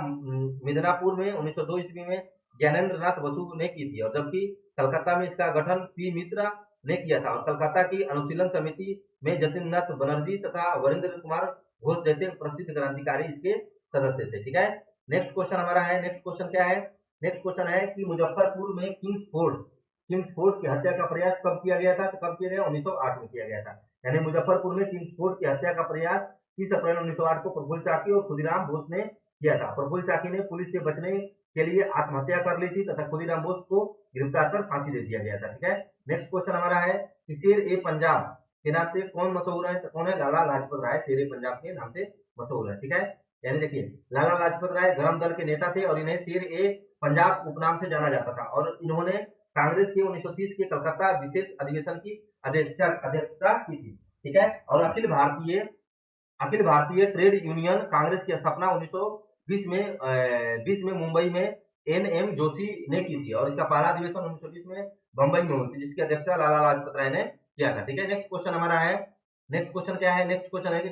मिदनापुर में 1902 ईस्वी में ज्ञानेंद्र नाथ बसु ने की थी। और जबकि कलकत्ता में इसका गठन पी मित्रा ने किया था और कलकत्ता की अनुशीलन समिति में जतिन नाथ बनर्जी तथा वरिंद्र कुमार घोष जैसे प्रसिद्ध क्रांतिकारी इसके सदस्य थे। ठीक है, नेक्स्ट क्वेश्चन हमारा है, नेक्स्ट क्वेश्चन क्या है, नेक्स्ट क्वेश्चन है कि मुजफ्फरपुर में किंग्सफोर्ड की हत्या का प्रयास कब किया गया था? तो कब किया गया? 1908 में किया गया था। यानी मुजफ्फरपुर में किंग्सफोर्ड की हत्या का प्रयास 30 अप्रैल 1908 को प्रफुल्ल चाकी और खुदीराम बोस ने किया था। प्रफुल्ल चाकी ने पुलिस से बचने के लिए आत्महत्या कर ली थी तथा खुदीराम बोस को गिरफ्तार कर फांसी दे दिया गया था। ठीक है, नेक्स्ट क्वेश्चन हमारा है कि शेर ए पंजाब के नाम से कौन मशहूर है? तो कौन है? लाला लाजपत राय शेर ए पंजाब के नाम से मशहूर है। ठीक है, यानी देखिए लाला लाजपत राय गरम दल के नेता थे और इन्हें शेर ए पंजाब उपनाम से जाना जाता था और इन्होंने कांग्रेस के 1930 के कलकत्ता विशेष अधिवेशन की अध्यक्षता की थी। ठीक है, और अखिल भारतीय ट्रेड यूनियन कांग्रेस की स्थापना 1920 में मुंबई में एन.एम. जोशी ने की थी और इसका पहला अधिवेशन 1920 में बंबई में हुई थी जिसकी अध्यक्षता लाला लाजपत राय ने किया था। ठीक है, नेक्स्ट क्वेश्चन हमारा है, नेक्स्ट क्वेश्चन क्या है? नेक्स्ट क्वेश्चन है कि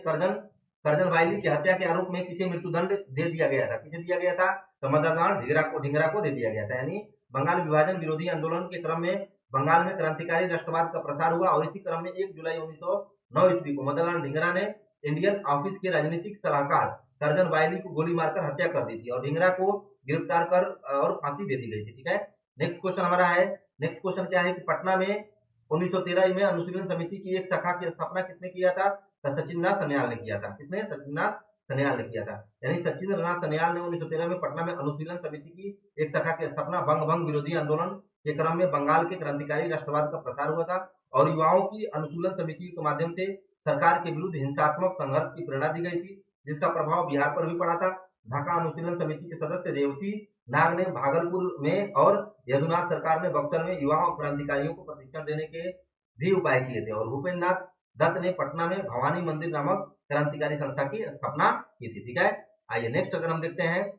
करजन वायली की हत्या के आरोप में किसे मृत्युदंड दे दिया गया था? किसे दिया गया था? तो मदनलाल ढींगरा को दे दिया गया था। यानी बंगाल विभाजन विरोधी आंदोलन के क्रम में बंगाल में क्रांतिकारी राष्ट्रवाद का प्रसार हुआ और इसी क्रम में 1 जुलाई 1909 ईस्वी को मदनलाल ढींगरा ने इंडियन ऑफिस के राजनीतिक सलाहकार करजन वायली को गोली मारकर हत्या कर दी थी और ढींगरा को गिरफ्तार कर और फांसी दे दी गई थी। ठीक है, नेक्स्ट क्वेश्चन हमारा है, नेक्स्ट क्वेश्चन क्या है कि पटना में 1913 में अनुशीलन समिति की एक शाखा की स्थापना किसने किया था? तो सचिंद्रनाथ सन्याल ने किया था। किसने? सचिंद्रनाथ सन्याल ने किया था। यानी सचिंद्रनाथ सन्याल ने 1913 में पटना में अनुशीलन समिति की एक शाखा की स्थापना बंग विरोधी आंदोलन के क्रम में बंगाल के क्रांतिकारी राष्ट्रवाद का प्रसार हुआ था और युवाओं की अनुशीलन समिति के माध्यम से सरकार के विरुद्ध हिंसात्मक संघर्ष की प्रेरणा दी गई थी जिसका प्रभाव बिहार पर भी पड़ा था। ढाका अनुशीलन समिति के सदस्य रेवती नाग ने भागलपुर में और यदुनाथ सरकार ने बक्सर में युवा क्रांतिकारियों को प्रशिक्षण देने के भी उपाय किए थे और भूपेंद्र नाथ दत्त ने पटना में भवानी मंदिर नामक क्रांतिकारी संस्था की स्थापना की थी। ठीक है, आइए नेक्स्ट अगर हम देखते हैं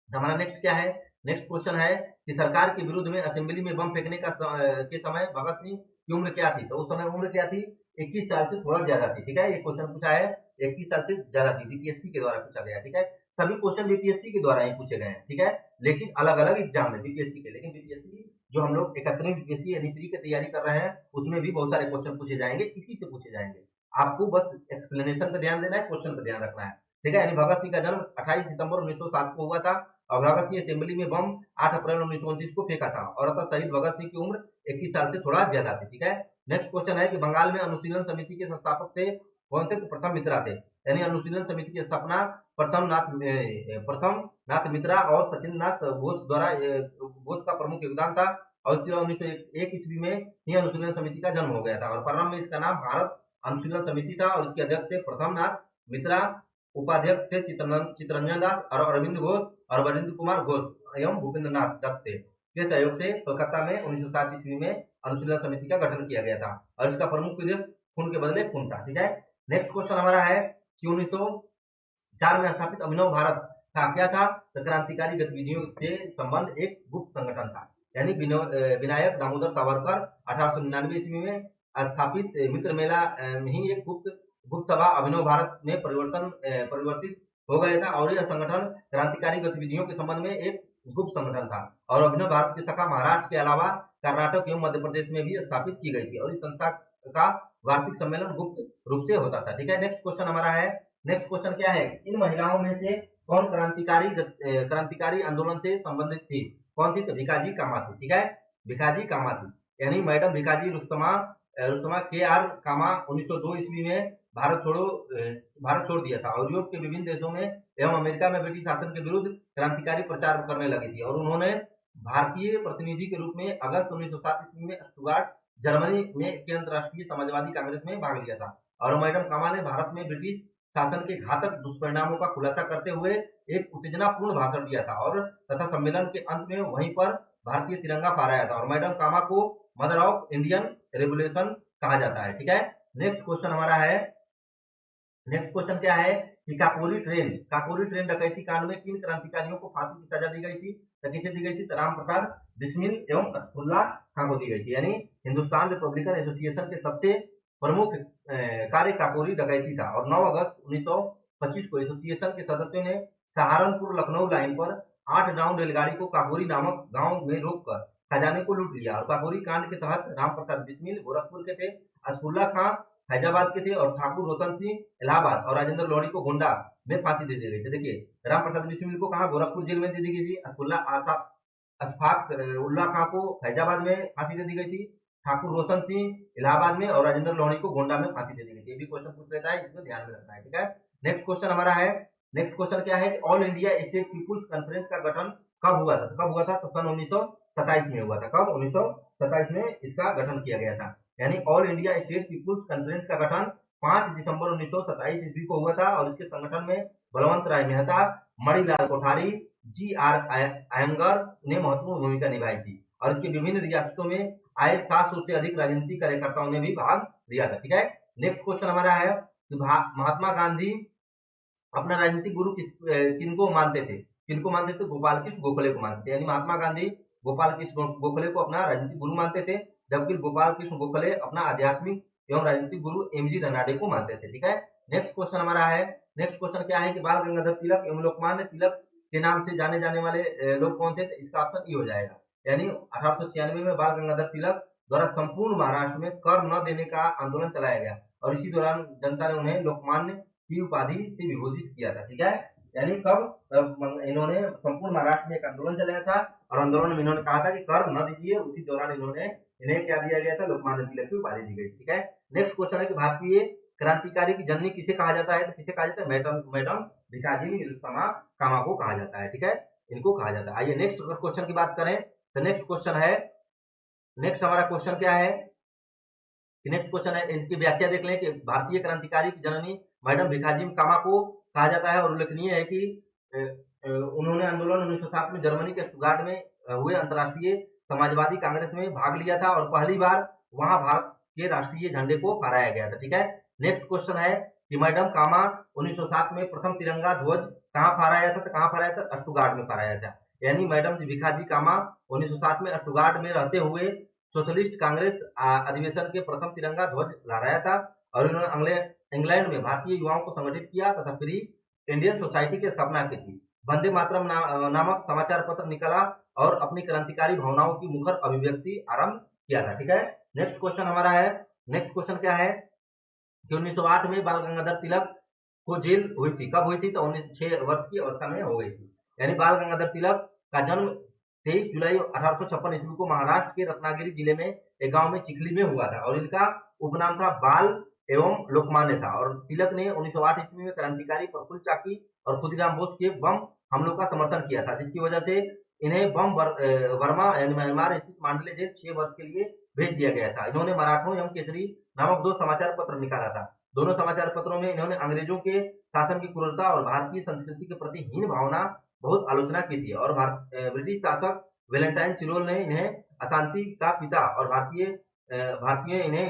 हमारा नेक्स्ट क्या है, नेक्स्ट क्वेश्चन है कि सरकार के विरुद्ध में असेंबली में बम फेंकने के समय भगत सिंह की उम्र क्या थी? तो उस समय उम्र क्या थी? 21 साल से थोड़ा ज्यादा थी। ठीक है, ये क्वेश्चन पूछा है 21 साल से ज्यादा थी, बीपीएससी के द्वारा पूछा गया। ठीक है, सभी क्वेश्चन बीपीएससी के द्वारा ही पूछे गए हैं। ठीक है, लेकिन अलग अलग एग्जाम में बीपीएससी के, लेकिन बीपीएससी जो हम लोग 71वीं बीपीएससी यानी प्री की तैयारी कर रहे हैं उसमें भी बहुत सारे क्वेश्चन पूछे जाएंगे, इसी से पूछे जाएंगे। आपको बस एक्सप्लेनेशन पे ध्यान देना है, क्वेश्चन पे ध्यान रखना है। ठीक है, यानी भगत सिंह का जन्म 28 सितंबर 1907 को हुआ था और भगत सिंह असेंबली में बम 8 अप्रैल 1929 को फेंका था और अतः शहीद भगत सिंह की उम्र 21 साल से थोड़ा ज्यादा थी। ठीक है, नेक्स्ट क्वेश्चन है कि बंगाल में अनुशीलन समिति के संस्थापक थे कौन थे? तो प्रथम मित्रा थे। यानी अनुशीलन समिति की स्थापना प्रथम नाथ मित्रा और सचिंद्र नाथ बोस का प्रमुख योगदान था और 1901 ईस्वी में ही अनुशीलन समिति का जन्म हो गया था और प्रारंभ में इसका नाम भारत अनुशीलन समिति था और इसके अध्यक्ष थे प्रथम नाथ मित्रा, उपाध्यक्ष थे चितरंजन दास और अरविंद घोष और वरिंद्र कुमार घोष एवं भूपेंद्र नाथ दत्त के सहयोग से कोलकाता में 1907 ईस्वी में अनुशीलन समिति का गठन किया गया था और इसका प्रमुख उद्देश्य खून के बदले खून था। ठीक है, नेक्स्ट क्वेश्चन हमारा है कि 1904 में स्थापित अभिनव भारत का क्या था? तो क्रांतिकारी गतिविधियों से संबंध एक गुप्त संगठन था। यानी विनायक दामोदर सावरकर 1899 ईस्वी में स्थापित मित्र मेला ही एक गुप्त सभा अभिनव भारत में परिवर्तित हो गया था और यह संगठन क्रांतिकारी गतिविधियों के संबंध में एक गुप्त संगठन था और अभिनव भारत की शाखा महाराष्ट्र के अलावा कर्नाटक एवं मध्य प्रदेश में भी स्थापित की गई थी और इस संस्था का वार्षिक सम्मेलन गुप्त रूप से होता था। ठीक है, नेक्स्ट क्वेश्चन हमारा है, नेक्स्ट क्वेश्चन क्या है? इन महिलाओं में से कौन क्रांतिकारी आंदोलन से संबंधित थी? कौन थी? तो भिकाजी कामा थी। ठीक है, भिकाजी कामा थी। यानी मैडम भिकाजी रुस्तमा के.आर. कामा 1902 ईस्वी में भारत छोड़ दिया था और यूरोप के विभिन्न देशों में एवं अमेरिका में ब्रिटिश शासन के विरुद्ध क्रांतिकारी प्रचार करने लगी थी और उन्होंने भारतीय प्रतिनिधि के रूप में अगस्त 1907 ईस्वी में स्टुटगार्ट जर्मनी में के अंतर्राष्ट्रीय समाजवादी कांग्रेस में भाग लिया था और मैडम कामा ने भारत में ब्रिटिश शासन के घातक दुष्परिणामों का खुलासा करते हुए एक उत्तेजनापूर्ण भाषण दिया था और तथा सम्मेलन के अंत में वहीं पर भारतीय तिरंगा फहराया था और मैडम कामा को मदर ऑफ इंडियन रेवोल्यूशन कहा जाता है। ठीक है, नेक्स्ट क्वेश्चन हमारा है, नेक्स्ट क्वेश्चन क्या है कि काकोरी ट्रेन डकैती कांड में किन क्रांतिकारियों को फांसी की सजा दी गई थी? तो किसे दी गई थी? राम प्रसाद बिस्मिल एवं असफुल्ला खां को दी गई थी। यानी हिंदुस्तान रिपब्लिकन एसोसिएशन के सबसे प्रमुख कार्य काकोरी डकैती था और 9 अगस्त 1925 को एसोसिएशन के सदस्यों ने सहारनपुर लखनऊ लाइन पर 8 डाउन रेलगाड़ी को काकोरी नामक गांव में रोककर खजाने को लूट लिया। और काकोरी कांड के तहत राम प्रसाद बिस्मिल गोरखपुर के थे, असफुल्ला खां फैजाबाद के थे और ठाकुर रोशन सिंह इलाहाबाद और राजेंद्र लोहड़ी को गोंडा में फांसी दे दी गई थी। देखिए राम प्रसाद बिस्मिल को कहा गोरखपुर जेल में दे दी गई थी, अशफाक उल्ला खां को फैजाबाद में फांसी दे दी गई थी, ठाकुर रोशन सिंह इलाहाबाद में और राजेंद्र लोहड़ी को गोंडा में फांसी दे दी गई थी। ये भी क्वेश्चन पूछ लेता है, इसमें ध्यान में रखना है। ठीक है, नेक्स्ट क्वेश्चन हमारा है, नेक्स्ट क्वेश्चन क्या है कि all India state people's conference का गठन कब हुआ था? कब हुआ था? तो सन 1927 में हुआ था। कब? 1927 में इसका गठन किया गया था। यानी all India state people's conference का गठन 5 दिसंबर 1927 ईस्वी को हुआ था और इसके संगठन में बलवंत राय मेहता, मणिलाल कोठारी, जी.आर. अयंगर ने महत्वपूर्ण भूमिका निभाई थी और इसके विभिन्न रियासतों में आए 700 से अधिक राजनीतिक कार्यकर्ताओं ने भी भाग लिया था। ठीक है, नेक्स्ट क्वेश्चन हमारा है कि महात्मा गांधी अपना राजनीतिक गुरु किनको मानते थे? किनको मानते थे? गोपाल कृष्ण गोखले को मानते थे। यानी महात्मा गांधी गोपाल कृष्ण गोखले को अपना राजनीतिक गुरु मानते थे, जबकि गोपाल कृष्ण गोखले अपना आध्यात्मिक एवं राजनीतिक गुरु एमजी रनाडे को मानते थे। ठीक है, नेक्स्ट क्वेश्चन हमारा है, नेक्स्ट क्वेश्चन क्या है कि बाल गंगाधर तिलक एवं लोकमान्य तिलक के नाम से जाने जाने वाले लोग कौन थे? तो इसका ऑप्शन ई हो जाएगा। यानी 1896 में बाल गंगाधर तिलक द्वारा संपूर्ण महाराष्ट्र में कर न देने का आंदोलन चलाया गया और इसी दौरान जनता ने उन्हें लोकमान्य की उपाधि से विभूषित किया था। ठीक है, यानी कब इन्होंने संपूर्ण महाराष्ट्र में एक आंदोलन चलाया था और आंदोलन में इन्होंने कहा था कि कर न दीजिए, उसी दौरान इन्हें क्या दिया गया था? लोकमान्य तिलक की उपाधि दी गई। ठीक है, नेक्स्ट क्वेश्चन है कि भारतीय क्रांतिकारी की जननी किसे कहा जाता है? तो किसे कहा जाता है? मैडम भिकाजी कामा को कहा जाता है। ठीक है, इनको कहा जाता है। आइए नेक्स्ट क्वेश्चन की बात करें तो नेक्स्ट क्वेश्चन है, नेक्स्ट हमारा क्वेश्चन क्या है? नेक्स्ट क्वेश्चन है, इनकी व्याख्या देख लें कि भारतीय क्रांतिकारी की जननी मैडम भिकाजी कामा को कहा जाता है और उल्लेखनीय है कि उन्होंने आंदोलन 1907 में जर्मनी के स्टुटगार्ट में हुए अंतर्राष्ट्रीय समाजवादी कांग्रेस में भाग लिया था और पहली बार वहां भारत के राष्ट्रीय झंडे को फहराया गया था। ठीक है, नेक्स्ट क्वेश्चन है कि मैडम कामा 1907 में प्रथम तिरंगा ध्वज कहाँ फहराया था? तो कहाँ फहराया था? स्टुटगार्ट में फहराया था। यानी मैडम भिकाजी कामा 1907 में स्टुटगार्ट में रहते हुए सोशलिस्ट कांग्रेस अधिवेशन के प्रथम तिरंगा ध्वज लहराया था और इन्होंने इंग्लैंड में भारतीय युवाओं को संगठित किया तथा फ्री इंडियन सोसाइटी की स्थापना की थी। वंदे मातरम नामक समाचार पत्र निकाला और अपनी क्रांतिकारी भावनाओं की मुखर अभिव्यक्ति आरंभ किया था। ठीक है, नेक्स्ट क्वेश्चन हमारा है, नेक्स्ट क्वेश्चन क्या है कि 1908 में बाल गंगाधर तिलक को जेल हुई थी। कब हुई थी? तो 6 वर्ष की अवस्था में हो गई थी। यानी बाल गंगाधर तिलक का जन्म 23 जुलाई 1856 ईस्वी को महाराष्ट्र के रत्नागिरी जिले में एक गांव में चिखली में हुआ था और इनका उपनाम था बाल एवं लोकमान्य था। और तिलक ने 1908 ईस्वी में क्रांतिकारी प्रफुल्ल चाकी और खुदीराम बोस के बम हमलों का समर्थन किया था, जिसकी वजह से इन्हें बम वर्मा यानी म्यांमार स्थित मांडले जेल 6 वर्ष के लिए भेज दिया गया था। इन्होंने मराठों एवं केसरी नामक 2 समाचार पत्र निकाला था। दोनों समाचार पत्रों में इन्होंने अंग्रेजों के शासन की क्रूरता और भारतीय संस्कृति के प्रति हीन भावना बहुत आलोचना की थी और ब्रिटिश शासक वेलेंटाइन सिरोल ने इन्हें अशांति का पिता और भारतीय इन्हें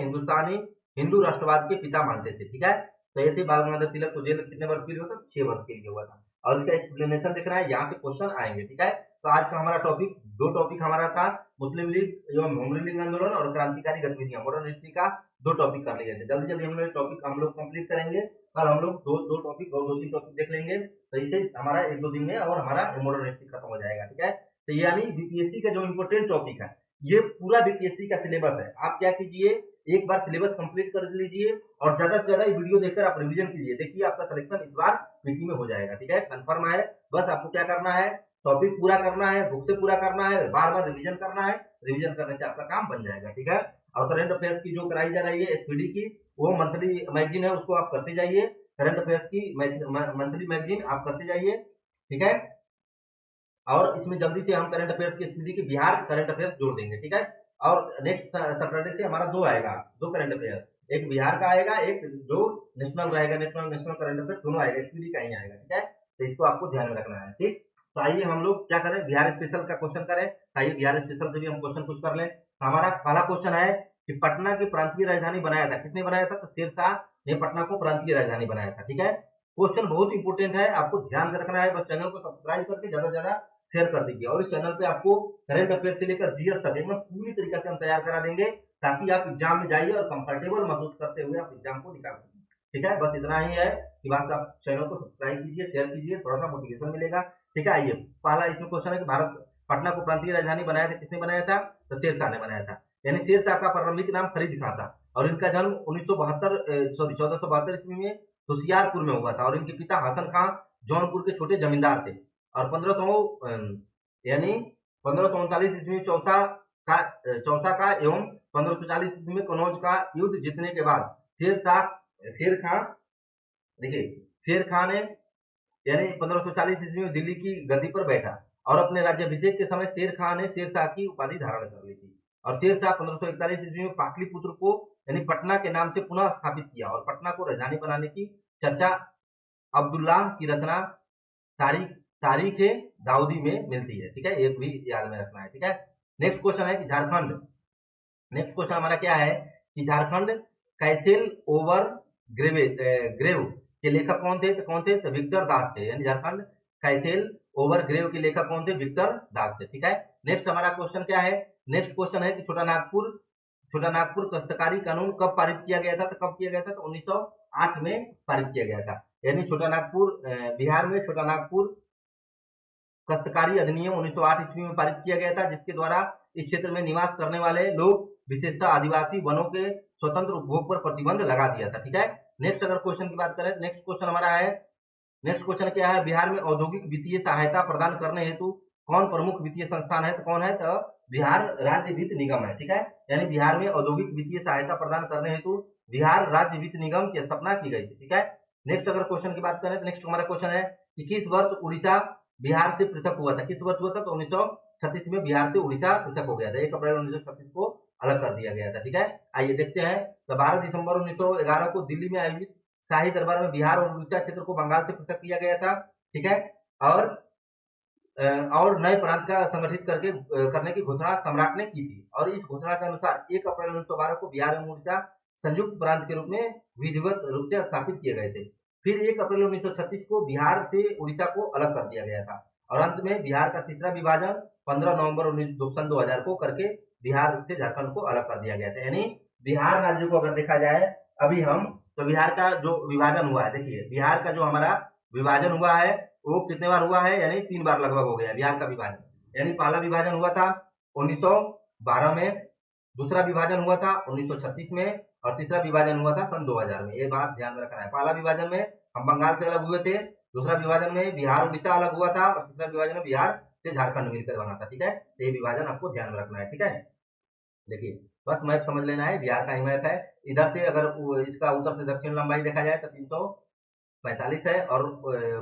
हिंदू राष्ट्रवाद के पिता मानते थे। ठीक है, तो ये थे बाल गंगाधर तिलक को जेल कितने वर्ष के लिए हुआ था? 6 वर्ष के लिए हुआ था और इसका एक्सप्लेनेशन देखना है, यहाँ से क्वेश्चन आएंगे। ठीक है, तो आज का हमारा टॉपिक 2 टॉपिक हमारा था, मुस्लिम लीग एवं मुस्लिम लीग आंदोलन और क्रांतिकारी गतिविधियां, मॉडर्न हिस्ट्री का 2 टॉपिक कर लिए थे। जल्दी जल्दी हम लोग टॉपिक हम लोग कंप्लीट करेंगे। कल हम लोग दो टॉपिक और 2-3 टॉपिक देख लेंगे, तो इससे हमारा 1-2 दिन में और हमारा मॉडर्न हिस्ट्री खत्म हो जाएगा। ठीक है, तो यानी बीपीएससी का जो इम्पोर्टेंट टॉपिक है, ये पूरा बीपीएससी का सिलेबस है। आप क्या कीजिए, एक बार सिलेबस कंप्लीट कर लीजिए और ज्यादा से ज्यादा वीडियो देखकर आप रिवीजन कीजिए। देखिए आपका सिलेक्शन इस बार पीटी में हो जाएगा। ठीक है, कंफर्म है। बस आपको क्या करना है, टॉपिक पूरा करना है, बुक से पूरा करना है, बार बार रिवीजन करना है। रिवीजन करने से आपका काम बन जाएगा। ठीक है, और करंट अफेयर्स की जो कराई जा रही है एसपीडी की, वो मंथली मैगजीन है, उसको आप करते जाइए। करंट अफेयर्स की मंथली मैगजीन आप करते जाइए। ठीक है, और इसमें जल्दी से हम करंट अफेयर्स की एसपीडी की बिहार करंट अफेयर्स जोड़ देंगे। ठीक है, और नेक्स्ट सैटरडे से हमारा 2 आएगा, 2 करंट अफेयर, एक बिहार का आएगा, एक जो नेशनल रहेगा, नेशनल करंट अफेयर दोनों आएगा, एसपीडी का ही आएगा। ठीक है, तो इसको आपको ध्यान में रखना है। ठीक, तो आइए हम लोग क्या करें, बिहार स्पेशल का क्वेश्चन करें। आइए बिहार स्पेशल से भी हम क्वेश्चन कुछ कर लें। हमारा पहला क्वेश्चन है कि पटना की प्रांतीय राजधानी बनाया था, किसने बनाया था? तो शेरशाह ने पटना को प्रांतीय राजधानी बनाया था। ठीक है, क्वेश्चन बहुत इंपोर्टेंट है, आपको ध्यान से रखना है। बस चैनल को सब्सक्राइब करके ज्यादा से ज्यादा शेयर कर दीजिए और इस चैनल पे आपको करंट अफेयर से लेकर जीएस तक एकदम पूरी तरीके से हम तैयार करा देंगे, ताकि आप एग्जाम में जाइए और कंफर्टेबल महसूस करते हुए आप एग्जाम को निकाल सकें। ठीक है, बस इतना ही है कि बस आप चैनल को सब्सक्राइब कीजिए, शेयर कीजिए, थोड़ा सा मोटिवेशन मिलेगा। ठीक है, आइए पहला इसमें क्वेश्चन है कि भारत पटना को प्रांतीय राजधानी बनाया था किसने बनाया था? तो शेरशाह ने बनाया था। यानी शेरशाह का प्रारंभिक नाम फरीद खां था और इनका जन्म 1472 ईस्वी में होशियारपुर में हुआ था और इनके पिता हसन खां जौनपुर के छोटे जमींदार थे और 1539 ईस्वी में चौथा का एवं 1540 ईस्वी में कनौज का युद्ध जीतने के बाद शेर खां ने यानी 1540 ईस्वी में दिल्ली की गद्दी पर बैठा और अपने राज्याभिषेक के समय शेर खां ने शेरशाह की उपाधि धारण कर ली थी और शेरशाह 1541 ईस्वी में पाटलिपुत्र को यानी पटना के नाम से पुनः स्थापित किया और पटना को राजधानी बनाने की चर्चा अब्दुल्लाह की रचना तारीख दाऊदी में मिलती है। ठीक है, एक भी याद में रखना है। ठीक है, नेक्स्ट क्वेश्चन है कि नेक्स्ट क्वेश्चन हमारा क्या है कि झारखंड कैसेल ओवर ग्रेव के लेखक कौन थे? तो विक्टर दास थे। यानी झारखंड कैसेल ओवर ग्रेव के लेखक कौन थे? विक्टर दास थे। ठीक है, नेक्स्ट हमारा क्वेश्चन क्या है? नेक्स्ट क्वेश्चन है कि छोटा नागपुर काश्तकारी कानून कब पारित किया गया था? तो कब किया गया था? तो 1908 में पारित किया गया था। यानी बिहार में छोटा नागपुर काश्तकारी अधिनियम 1908 ईस्वी में पारित किया गया था जिसके द्वारा इस क्षेत्र में निवास करने वाले लोग विशेषतः आदिवासी वनों के स्वतंत्र उपभोग पर प्रतिबंध लगा दिया था। ठीक है, नेक्स्ट अगर क्वेश्चन की बात करें तो नेक्स्ट क्वेश्चन हमारा है, नेक्स्ट क्वेश्चन क्या है? बिहार में औद्योगिक वित्तीय सहायता प्रदान करने हेतु कौन प्रमुख वित्तीय संस्थान है? तो कौन है? तो बिहार राज्य वित्त निगम है। ठीक है, यानी बिहार में औद्योगिक वित्तीय सहायता प्रदान करने हेतु बिहार राज्य वित्त निगम की स्थापना की गई थी। ठीक है, नेक्स्ट अगर क्वेश्चन की बात करें तो नेक्स्ट हमारा क्वेश्चन है कि किस वर्ष उड़ीसा बिहार से पृथक हुआ था? किस वर्ष हुआ था? तो 1936 में बिहार से उड़ीसा पृथक हो गया था। 1 अप्रैल 1936 को अलग कर दिया गया था। ठीक है, आइए देखते हैं। तो 12 दिसंबर 1911 को दिल्ली में आयोजित शाही दरबार में बिहार और उड़ीसा क्षेत्र को बंगाल से पृथक किया गया था। ठीक है, और नए प्रांत का संगठित करने की घोषणा सम्राट ने की थी और इस घोषणा के अनुसार 1 अप्रैल 1912 को बिहार एवं उड़ीसा संयुक्त प्रांत के रूप में विधिवत रूप से स्थापित किए गए थे। फिर 1 अप्रैल 1936 को बिहार से उड़ीसा को अलग कर दिया गया था और अंत में बिहार का तीसरा विभाजन 15 नवंबर 2000 को करके बिहार से झारखंड को अलग कर दिया गया था। यानी बिहार राज्य को अगर देखा जाए अभी तो बिहार का जो विभाजन हुआ है, देखिए बिहार का जो हमारा विभाजन हुआ है वो कितने बार हुआ है? यानी 3 बार लगभग हो गया बिहार का विभाजन। यानी पहला विभाजन हुआ था 1912 में, दूसरा विभाजन हुआ था 1936 में और तीसरा विभाजन हुआ था सन 2000 में। ये बात ध्यान में रखना है। पहला विभाजन में हम बंगाल से अलग हुए थे, दूसरा विभाजन में बिहार उड़ीसा अलग हुआ था और तीसरा विभाजन में बिहार से झारखंड मिलकर बना था। ठीक है, ये विभाजन आपको ध्यान में रखना है। ठीक है, देखिए बस मैप समझ लेना है, बिहार का ही मैप है। इधर से अगर इसका उत्तर से दक्षिण लंबाई देखा जाए तो 345 है और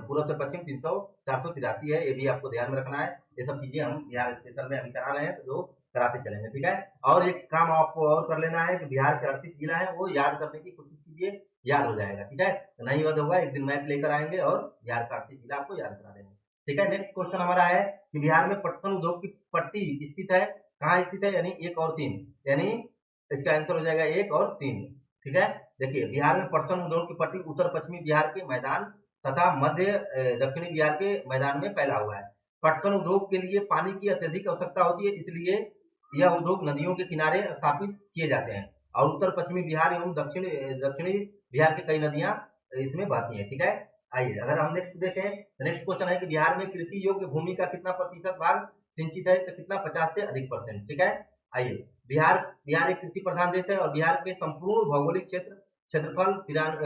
पूर्व से पश्चिम 483 है। ये भी आपको ध्यान में रखना है। ये सब चीजें हम बिहार स्पेशल में अभी करा रहे हैं तो जो कराते चलेंगे। ठीक है, और एक काम आपको और कर लेना है कि बिहार के 38 जिला है वो याद करने की कोशिश कीजिए, याद हो जाएगा। ठीक है, नहीं याद होगा एक दिन मैप लेकर आएंगे और बिहार का 38 जिला आपको याद करा देंगे। ठीक है, नेक्स्ट क्वेश्चन हमारा है कि बिहार में पटसन उद्योग की पट्टी स्थित है, कहाँ स्थित है? यानी 1 और 3, यानी इसका आंसर हो जाएगा 1 और 3। ठीक है, देखिए बिहार में पटसन उद्योग की पट्टी उत्तर पश्चिमी बिहार के मैदान तथा मध्य दक्षिणी बिहार के मैदान में फैला हुआ है। पटसन उद्योग के लिए पानी की अत्यधिक आवश्यकता होती है, इसलिए यह उद्योग नदियों के किनारे स्थापित किए जाते हैं और उत्तर पश्चिमी बिहार एवं दक्षिणी बिहार के कई नदियां इसमें बहती है। ठीक है, आइए अगर हम नेक्स्ट देखें तो नेक्स्ट क्वेश्चन है कि बिहार में कृषि योग्य भूमि का कितना प्रतिशत भाग सिंचित है? तो कितना? 50 से अधिक %। ठीक है, आइए बिहार एक कृषि प्रधान देश है और बिहार के संपूर्ण भौगोलिक क्षेत्रफल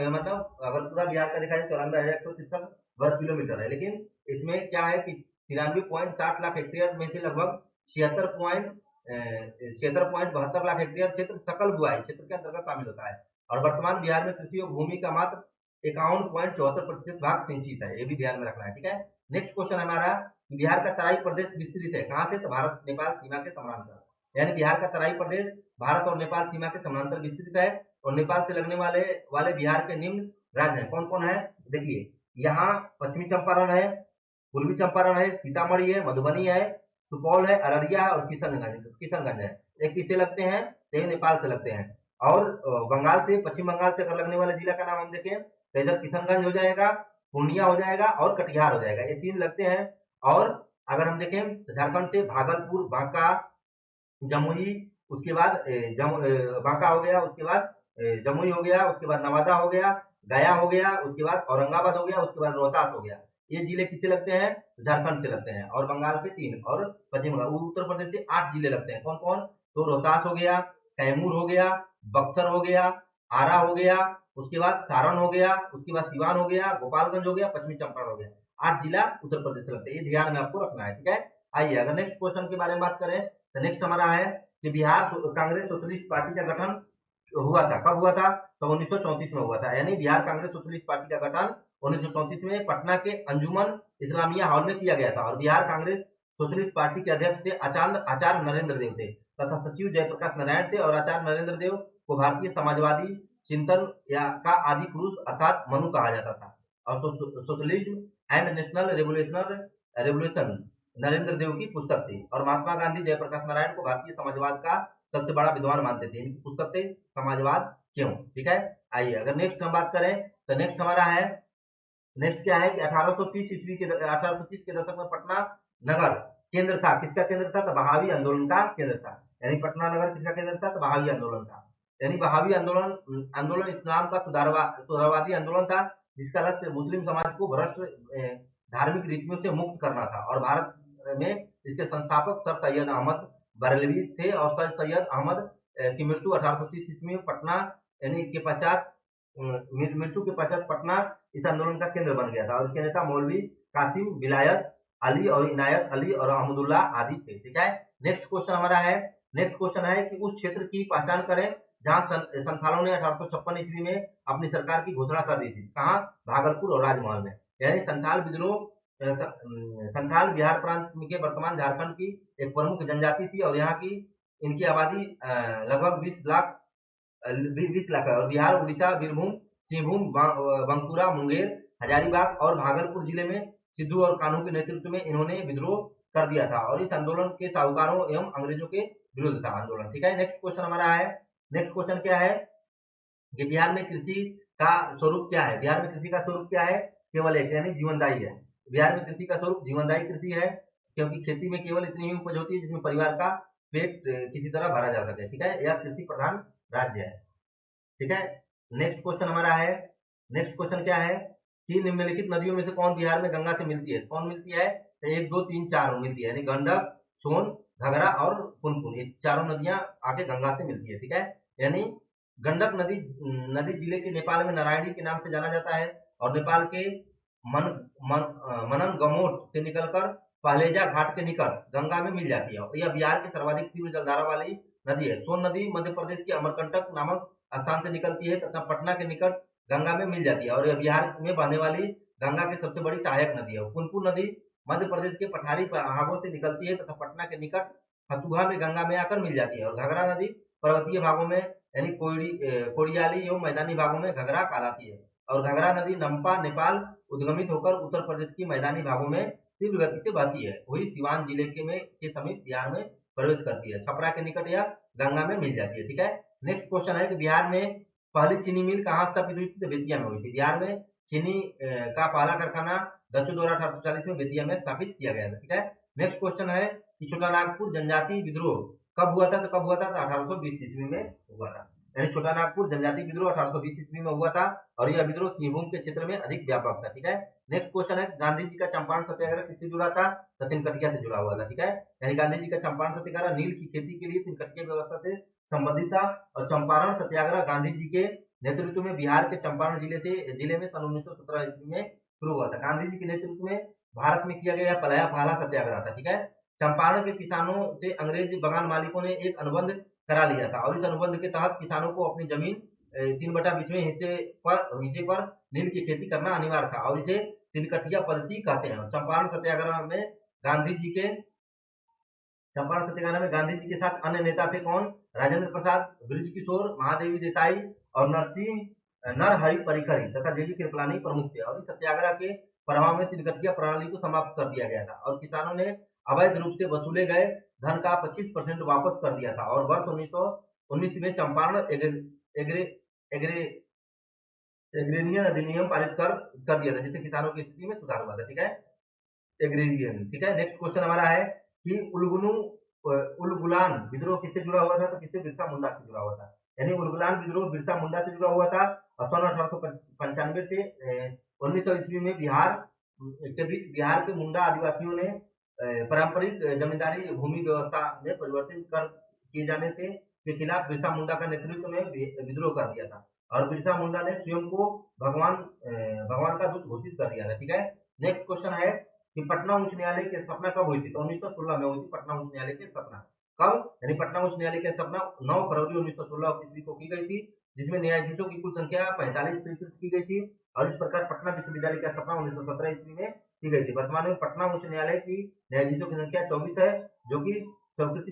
मतलब अगर पूरा बिहार का देखा जाए 94,173 वर्ग किलोमीटर है, लेकिन इसमें क्या है कि 93.60 लाख हेक्टेयर में से लगभग 76.72 लाख हेक्टेयर क्षेत्र सकल बुआई क्षेत्र के अंतर्गत शामिल होता है और वर्तमान बिहार में कृषि और भूमि का मात्र 51.74% भाग सिंचित है। ये भी ध्यान में रखना है। ठीक है, नेक्स्ट क्वेश्चन हमारा बिहार का तराई प्रदेश विस्तृत है कहाँ से? तो भारत नेपाल सीमा के समानांतर। यानी बिहार का तराई प्रदेश भारत और नेपाल सीमा के समानांतर विस्तृत है और नेपाल से लगने वाले बिहार के निम्न राज्य हैं। कौन कौन है? देखिए यहाँ पश्चिमी चंपारण है, पूर्वी चंपारण है, सीतामढ़ी है, मधुबनी है, सुपौल है, अररिया है और किशनगंज है। ये किसे लगते हैं? ये नेपाल से लगते हैं। और पश्चिम बंगाल से अगर लगने वाले जिला का नाम हम देखें तो इधर किशनगंज हो जाएगा, पूर्णिया हो जाएगा और कटिहार हो जाएगा। ये 3 लगते हैं। और अगर हम देखें तो झारखंड से भागलपुर, बांका, जमुई, उसके बाद बांका हो गया, उसके बाद जमुई हो गया, उसके बाद नवादा हो गया, गया हो गया, उसके बाद औरंगाबाद हो गया, उसके बाद रोहतास हो गया। ये जिले किससे लगते हैं? झारखंड से लगते हैं। और बंगाल से 3 और पश्चिम बंगाल, उत्तर प्रदेश से 8 जिले लगते हैं। कौन कौन? तो रोहतास हो गया, कैमूर हो गया, बक्सर हो गया, आरा हो गया, उसके बाद सारण हो गया, उसके बाद सिवान हो गया, गोपालगंज हो गया, पश्चिमी चंपारण हो गया। 8 जिला उत्तर प्रदेश से लगते हैं, ये ध्यान में आपको रखना है, ठीक है। आइए अगर नेक्स्ट क्वेश्चन के बारे में बात करें तो नेक्स्ट हमारा है कि बिहार कांग्रेस सोशलिस्ट पार्टी का गठन हुआ था। कब हुआ था? तो 1934 में हुआ था। यानी बिहार कांग्रेस सोशलिस्ट पार्टी का गठन 1934 में पटना के अंजुमन इस्लामिया हॉल में किया गया था। और बिहार कांग्रेस सोशलिस्ट पार्टी के अध्यक्ष थे आचार्य नरेंद्र देव थे तथा सचिव जयप्रकाश नारायण थे। और आचार्य नरेंद्र देव को भारतीय समाजवादी चिंतन का आदि पुरुष अर्थात मनु कहा जाता था। और socialism and national revolution Narendra Dev की पुस्तक थी। और महात्मा गांधी जयप्रकाश नारायण को भारतीय समाजवाद का सबसे बड़ा विद्वान मानते थे। इनकी पुस्तक थी समाजवाद क्यों, ठीक है। आइए अगर नेक्स्ट हम बात करें तो नेक्स्ट हमारा है, नेक्स्ट क्या है कि 1830 के दशक में पटना नगर केंद्र था। किसका केंद्र था? तो बहावी आंदोलन का केंद्र था। यानी पटना नगर किसका केंद्र था? तो बहावी आंदोलन का। यानी बहावी आंदोलन इस्लाम का सुधारवादी आंदोलन था, जिसका लक्ष्य मुस्लिम समाज को भ्रष्ट धार्मिक रीतियों से मुक्त करना था। और भारत में इसके संस्थापक सर सैयद अहमद बरेलवी थे। और सर सैयद अहमद की मृत्यु 1830 ईस्वी में पटना यानी के पश्चात मृत्यु के पश्चात पटना इस आंदोलन का केंद्र बन गया था। और इसके नेता मौलवी कासिम विलायत अली और इनायत अली और अहमदुल्ला आदि थे, ठीक है। नेक्स्ट क्वेश्चन हमारा है, नेक्स्ट क्वेश्चन है कि उस क्षेत्र की पहचान करें जहां संथालों ने 1856 ईस्वी में अपनी सरकार की घोषणा कर दी थी। कहां? भागलपुर और राजमहल में। यानी संथाल विद्रोह संथाल बिहार प्रांत के वर्तमान झारखंड की एक प्रमुख जनजाति थी। और यहाँ की इनकी आबादी लगभग 20 लाख है। और बिहार, उड़ीसा, बीरभूम, सिंहभूम, बांकुरा, मुंगेर, हजारीबाग और भागलपुर जिले में सिद्धू और कान्हू के नेतृत्व में इन्होंने विद्रोह कर दिया था। और इस आंदोलन के साहूकारों एवं अंग्रेजों के विरुद्ध था आंदोलन, ठीक है। नेक्स्ट क्वेश्चन हमारा है, नेक्स्ट क्वेश्चन क्या है कि बिहार में कृषि का स्वरूप क्या है? बिहार में कृषि का स्वरूप क्या है? केवल एक, यानी जीवनदायी है। बिहार में कृषि का स्वरूप जीवनदायी कृषि है, क्योंकि खेती में केवल इतनी ही उपज होती है जिसमें परिवार का पेट किसी तरह भरा जा सके, ठीक है। यह कृषि प्रधान राज्य है, ठीक है। नेक्स्ट क्वेश्चन हमारा है, नेक्स्ट क्वेश्चन क्या है कि निम्नलिखित नदियों में से कौन बिहार में गंगा से मिलती है? कौन मिलती है? तो 1, 2, 3, 4 मिलती है। यानी गंडक, सोन, घघरा और पुनपुन, ये चारों नदियां आके गंगा से मिलती है, ठीक है। यानी गंडक नदी जिले के नेपाल में नारायणी के नाम से जाना जाता है। और नेपाल के मननगमोट से निकलकर पहलेजा घाट के निकट गंगा में मिल जाती है। यह बिहार की सर्वाधिक तीव्र जलधारा वाली नदी है। सोन नदी मध्य प्रदेश के अमरकंटक नामक स्थान से निकलती है तथा पटना के निकट गंगा में मिल जाती है। और यह बिहार में बहने वाली गंगा की सबसे बड़ी सहायक नदी है। पुनपुन नदी मध्य प्रदेश के पठारी भागों से निकलती है तथा पटना के निकट फतुहा में गंगा में आकर मिल जाती है। और घघरा नदी पर्वतीय भागों में यानी कोड़ियाली एवं मैदानी भागों में घघरा कहलाती है। और घघरा नदी नम्पा नेपाल उद्गमित होकर उत्तर प्रदेश की मैदानी भागों में तीव्र गति से बहती है, वही सिवान जिले के समीप बिहार में प्रवेश करती है। छपरा के निकट यह गंगा में मिल जाती है, ठीक है। नेक्स्ट क्वेश्चन है कि बिहार में पहली चीनी मिल कहाँ स्थापित हुई थी? तो बेतिया में हुई थी। बिहार में चीनी का पहला कारखाना दक्षु द्वारा 1840 में बेतिया में स्थापित किया गया था, ठीक है। नेक्स्ट क्वेश्चन है कि छोटा नागपुर जनजाति विद्रोह कब हुआ था? तो कब हुआ था? तो 1820 ईस्वी में हुआ था। यानी छोटा नागपुर जनजाति विद्रोह 1820 ईस्वी में हुआ था। और यह विद्रोह सिंहभूम के क्षेत्र में अधिक व्यापक था, ठीक है। नेक्स्ट क्वेश्चन है गांधी जी का चंपारण सत्याग्रह किससे जुड़ा था? तो तिनकटिया से जुड़ा हुआ था, ठीक है। यानी गांधी जी का चंपारण सत्याग्रह नील की खेती के लिए तिनकटिया व्यवस्था से संबंधित था। और चंपारण सत्याग्रह गांधी जी के नेतृत्व में बिहार के चंपारण जिले में सन 1917 ईस्वी में शुरू हुआ था। गांधी जी के नेतृत्व में भारत में किया गया पहला सत्याग्रह था, ठीक है। चंपारण के किसानों से अंग्रेज बगान मालिकों ने एक अनुबंध करा लिया था। और इस अनुबंध के तहत किसानों को अपनी जमीन 3/20 हिस्से पर नील की खेती करना अनिवार्य था। और इसे तिनकटिया पद्धति कहते हैं। चंपारण सत्याग्रह में गांधी जी के साथ अन्य नेता थे कौन? राजेंद्र प्रसाद, बृज किशोर, महादेवी देसाई और नरहरि परिकर तथा जेबी कृपलानी प्रमुख थे। और इस सत्याग्रह के प्रभाव में तिनकटिया प्रणाली को समाप्त कर दिया गया था। और किसानों ने अवैध रूप से वसूले गए धन का 25% वापस कर दिया था। और वर्ष 1919 में चंपारण एग्रेरियन अधिनियम पारित कर दिया था, जिससे किसानों की स्थिति में सुधार हुआ था, ठीक है। एग्रेरियन, ठीक है। नेक्स्ट क्वेश्चन हमारा है कि उलगुलान विद्रोह किससे जुड़ा हुआ था? तो किससे? बिरसा मुंडा से जुड़ा हुआ था। यानी उलगुलान विद्रोह बिरसा मुंडा से जुड़ा हुआ था। और सन 1895 से 1900 ईस्वी में बिहार के बीच बिहार के मुंडा आदिवासियों ने पारंपरिक जमींदारी भूमि व्यवस्था में परिवर्तन कर किए जाने से के खिलाफ बिरसा मुंडा का नेतृत्व में विद्रोह कर दिया था और बिरसा मुंडा ने स्वयं को भगवान का दूत घोषित कर दिया था। ठीक है, नेक्स्ट क्वेश्चन है कि पटना उच्च न्यायालय की स्थापना कब हुई थी? तो 1916 में हुई थी पटना उच्च न्यायालय की स्थापना। कब? यानी पटना उच्च न्यायालय की स्थापना 9 फरवरी 1916 ईस्वी को की गई थी, जिसमें न्यायाधीशों की कुल संख्या 45 स्वीकृत की गई थी और इस प्रकार पटना विश्वविद्यालय की स्थापना 1917 ईस्वी में की गई थी। वर्तमान में पटना उच्च न्यायालय की न्यायाधीशों की संख्या 24 है, जो कि स्वीकृति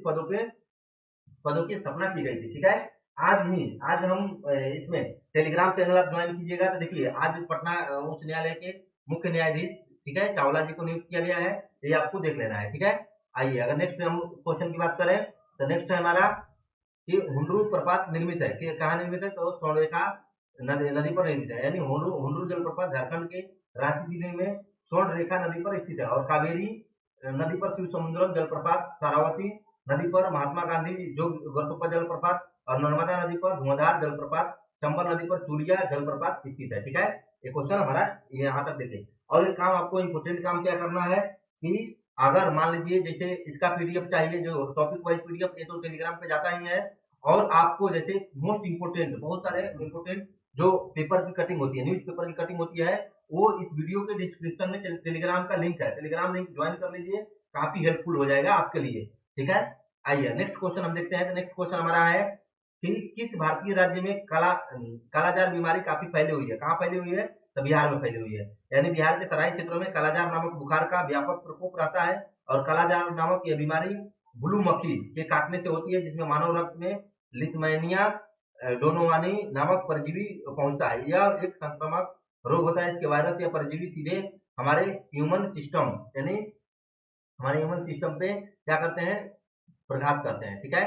पदों की स्थापना की गई थी। ठीक है, आज हम इसमें टेलीग्राम चैनल आप ज्वाइन कीजिएगा। तो देखिए, आज पटना उच्च न्यायालय के मुख्य न्यायाधीश, ठीक है, चावला जी को नियुक्त किया गया है, ये आपको देख लेना है। ठीक है, आइए अगर नेक्स्ट हम क्वेश्चन की बात करें तो नेक्स्ट है हमारा कि हुंडरू प्रपात निर्मित है, कि कहाँ निर्मित है? तो स्वर्णरेखा नदी पर निर्मित है, यानी हुंडरू जलप्रपात झारखंड के रांची जिले में स्वर्णरेखा नदी पर स्थित है और कावेरी नदी पर शिव समुद्रम जलप्रपात, शारावती नदी पर महात्मा गांधी जो वर्तुपा जलप्रपात और नर्मदा नदी पर धुआंधार जलप्रपात, चंबल नदी पर चूलिया जलप्रपात स्थित है। ठीक है, ये क्वेश्चन हमारा यहाँ तक देखें। और एक काम आपको इम्पोर्टेंट काम क्या करना है कि अगर मान लीजिए जैसे इसका पीडीएफ चाहिए, जो टॉपिक वाइज पीडीएफ, ये तो टेलीग्राम पे जाता ही है, और आपको जैसे मोस्ट इंपोर्टेंट बहुत सारे इंपोर्टेंट जो पेपर की कटिंग होती है, न्यूज पेपर की कटिंग होती है, वो इस वीडियो के डिस्क्रिप्शन में टेलीग्राम का लिंक है, टेलीग्राम लिंक ज्वाइन कर लीजिए, काफी हेल्पफुल हो जाएगा आपके लिए। ठीक है, आइए नेक्स्ट क्वेश्चन हम देखते हैं। तो नेक्स्ट क्वेश्चन हमारा है कि किस भारतीय राज्य में कालाजार बीमारी काफी फैली हुई है? कहाँ फैली हुई है? तो बिहार में फैली हुई है, यानी बिहार के तराई क्षेत्रों में कालाजार नामक बुखार का व्यापक प्रकोप रहता है और कालाजार नामक यह बीमारी ब्लू मक्खी के काटने से होती है, जिसमें मानव रक्त में लिस्मैनिया डोनोवानी नामक परजीवी पहुंचता है। यह एक संक्रामक रोग होता है, इसके वायरस या परजीवी सीधे हमारे ह्यूमन सिस्टम यानी हमारे ह्यूमन सिस्टम पे क्या करते हैं? प्रघात करते हैं। ठीक है,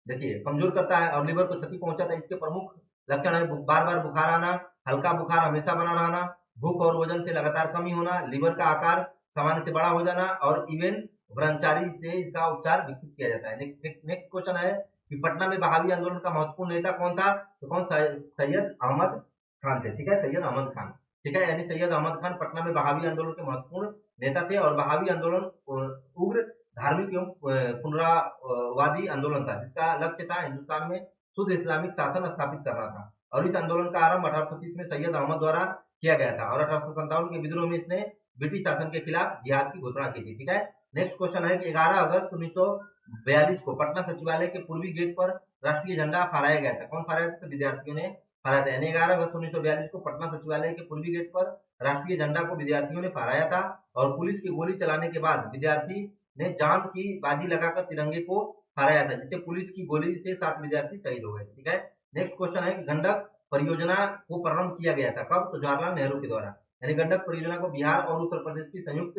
देखिए कमजोर करता है और लिवर को क्षति पहुंचाता है। इसके प्रमुख लक्षण है बार बार बुखार आना, हल्का बुखार हमेशा बना रहना, भूख और वजन से लगातार कमी होना, लिवर का आकार सामान्य से बड़ा हो जाना और इवन ब्रह्मचारी से इसका उपचार विकसित किया जाता है। नेक्स्ट क्वेश्चन है कि पटना में बहावी आंदोलन का महत्वपूर्ण नेता कौन था? तो कौन? सैयद अहमद खान थे। ठीक है, सैयद अहमद खान। ठीक है, यानी सैयद अहमद खान पटना में बहावी आंदोलन के महत्वपूर्ण नेता थे और बहावी आंदोलन उग्र धार्मिक एवं पुनरावादी आंदोलन था, जिसका लक्ष्य था हिंदुस्तान में शुद्ध इस्लामिक शासन स्थापित करना था। और इस आंदोलन का आरंभ 1825 में सैयद अहमद द्वारा किया गया था और 1857 के विद्रोह में इसने ब्रिटिश शासन के खिलाफ जिहाद की घोषणा की थी। ठीक है, नेक्स्ट क्वेश्चन है कि 11 अगस्त 1942 को पटना सचिवालय के पूर्वी गेट पर राष्ट्रीय झंडा फहराया गया था। कौन फहराया था? विद्यार्थियों ने फहराया था, यानी 11 अगस्त 1942 को पटना सचिवालय के पूर्वी गेट पर राष्ट्रीय झंडा को विद्यार्थियों ने फहराया था और पुलिस की गोली चलाने के बाद विद्यार्थी ने जान की बाजी लगाकर तिरंगे को फहराया था, जिससे पुलिस की गोली से 7 विद्यार्थी शहीद हो गए। ठीक है, नेक्स्ट क्वेश्चन है कि गंडक परियोजना को प्रारंभ किया गया था कब? तो जवाहरलाल नेहरू के द्वारा, यानी गंडक परियोजना को बिहार और उत्तर प्रदेश की संयुक्त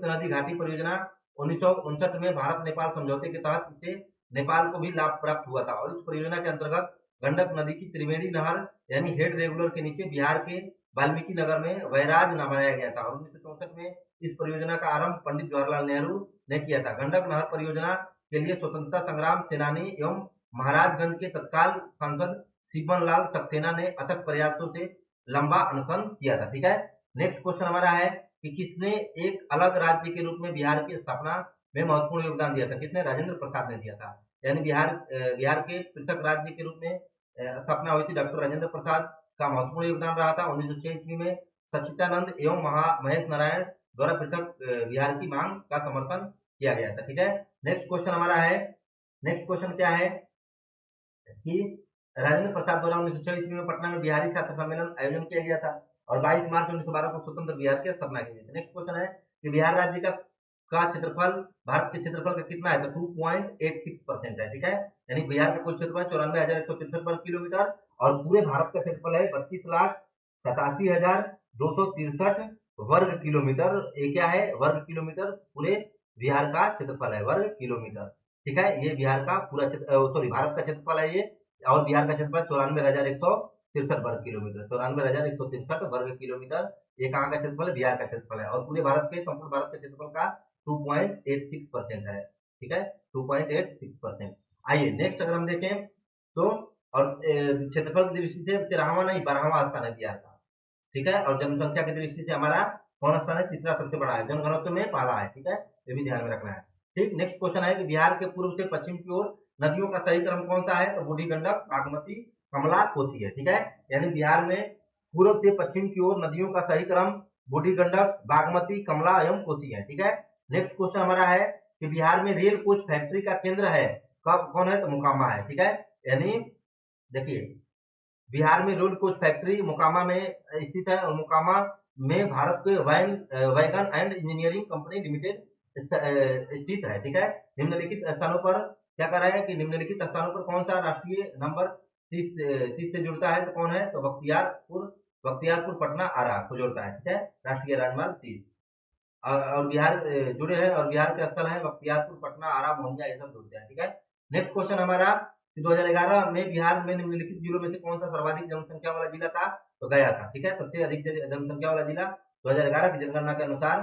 नदी घाटी परियोजना 1959 में भारत नेपाल समझौते के तहत इसे नेपाल को भी लाभ प्राप्त हुआ था और इस परियोजना के अंतर्गत गंडक नदी की त्रिवेणी नहर यानी हेड रेगुलर के नीचे बिहार के वाल्मीकि नगर में बैराज बनाया गया था और 1964 में इस परियोजना का आरंभ पंडित जवाहरलाल नेहरू ने किया था। गंडक नहर परियोजना के लिए स्वतंत्रता संग्राम सेनानी एवं महाराजगंज के तत्काल सांसद शिवन लाल सक्सेना ने अथक प्रयासों से लंबा अनशन किया था। ठीक है, नेक्स्ट क्वेश्चन हमारा है कि किसने एक अलग राज्य के रूप में बिहार की स्थापना में महत्वपूर्ण योगदान दिया था? किसने? राजेंद्र प्रसाद ने दिया था, यानी बिहार के पृथक राज्य के रूप में स्थापना हुई थी। डॉक्टर राजेंद्र प्रसाद का महत्वपूर्ण योगदान रहा था। 1906 ईस्वी में सच्चिदानंद एवं महेश नारायण द्वारा पृथक बिहार की मांग का समर्थन किया गया था। ठीक है, नेक्स्ट क्वेश्चन हमारा है, नेक्स्ट क्वेश्चन क्या है कि राजेंद्र प्रसाद द्वारा 1906 ईस्वी में पटना में बिहारी छात्र सम्मेलन आयोजन किया गया था और 22 मार्च 1912 को स्वतंत्र बिहार की स्थापना की गई थी। नेक्स्ट क्वेश्चन है कि बिहार राज्य का क्षेत्रफल भारत के क्षेत्रफल का कितना है? तो 2.86% है। ठीक है, यानी बिहार का कुल क्षेत्रफल 94,163 वर्ग किलोमीटर और पूरे भारत का क्षेत्रफल है 32,87,263 वर्ग किलोमीटर। ये क्या है? वर्ग किलोमीटर। पूरे बिहार का क्षेत्रफल है वर्ग किलोमीटर। ठीक है, ये बिहार का पूरा भारत का क्षेत्रफल है ये, और बिहार का क्षेत्रफल 94,163 वर्ग किलोमीटर, 94,163 वर्ग किलोमीटर। ये कहाँ का क्षेत्रफल है? बिहार का क्षेत्रफल है और पूरे भारत के संपूर्ण भारत के क्षेत्रफल का 2.86% है। ठीक है, 2.86%। आइए नेक्स्ट अगर हम देखें तो, और क्षेत्रफल की दृष्टि से 13वां नहीं 12वां स्थान है बिहार का। ठीक है। और जनसंख्या की दृष्टि से हमारा कौन स्थान है? तीसरा सबसे बड़ा है। जनघनत्व में पहला है, ठीक है, ये भी ध्यान में रखना है। ठीक, नेक्स्ट क्वेश्चन है कि बिहार के पूर्व से पश्चिम की ओर नदियों का सही क्रम कौन सा है? तो बूढ़ी गंडक, बागमती, कमला, कोसी है, ठीक है। यानी बिहार में पूर्व से पश्चिम की ओर नदियों का सही क्रम बूढ़ी गंडक, बागमती, कमला एवं कोसी है, ठीक है। नेक्स्ट क्वेश्चन हमारा है कि बिहार में रेल कोच फैक्ट्री का केंद्र है कब कौन है? तो मोकामा है, ठीक है। यानी देखिए, बिहार में रेल कोच फैक्ट्री मोकामा में स्थित है और मोकामा में भारत के wagon and engineering company limited स्थित है, ठीक है। निम्नलिखित स्थानों पर क्या कर रहे हैं कि निम्नलिखित स्थानों पर कौन सा राष्ट्रीय नंबर 30 से जुड़ता है? तो कौन है? तो बख्तियारपुर पटना आरा को जोड़ता है, ठीक है, राष्ट्रीय राजमार्ग 30। और बिहार जुड़े हैं और बिहार के स्थल है बख्तियारपुर, पटना, आरा, मोहनिया, ये सब जुड़ते हैं, ठीक है। नेक्स्ट क्वेश्चन हमारा 2011 में बिहार में निम्नलिखित जिलों में से कौन सा सर्वाधिक जनसंख्या वाला जिला था? तो गया था, ठीक है, सबसे अधिक जनसंख्या वाला जिला 2011 की जनगणना के अनुसार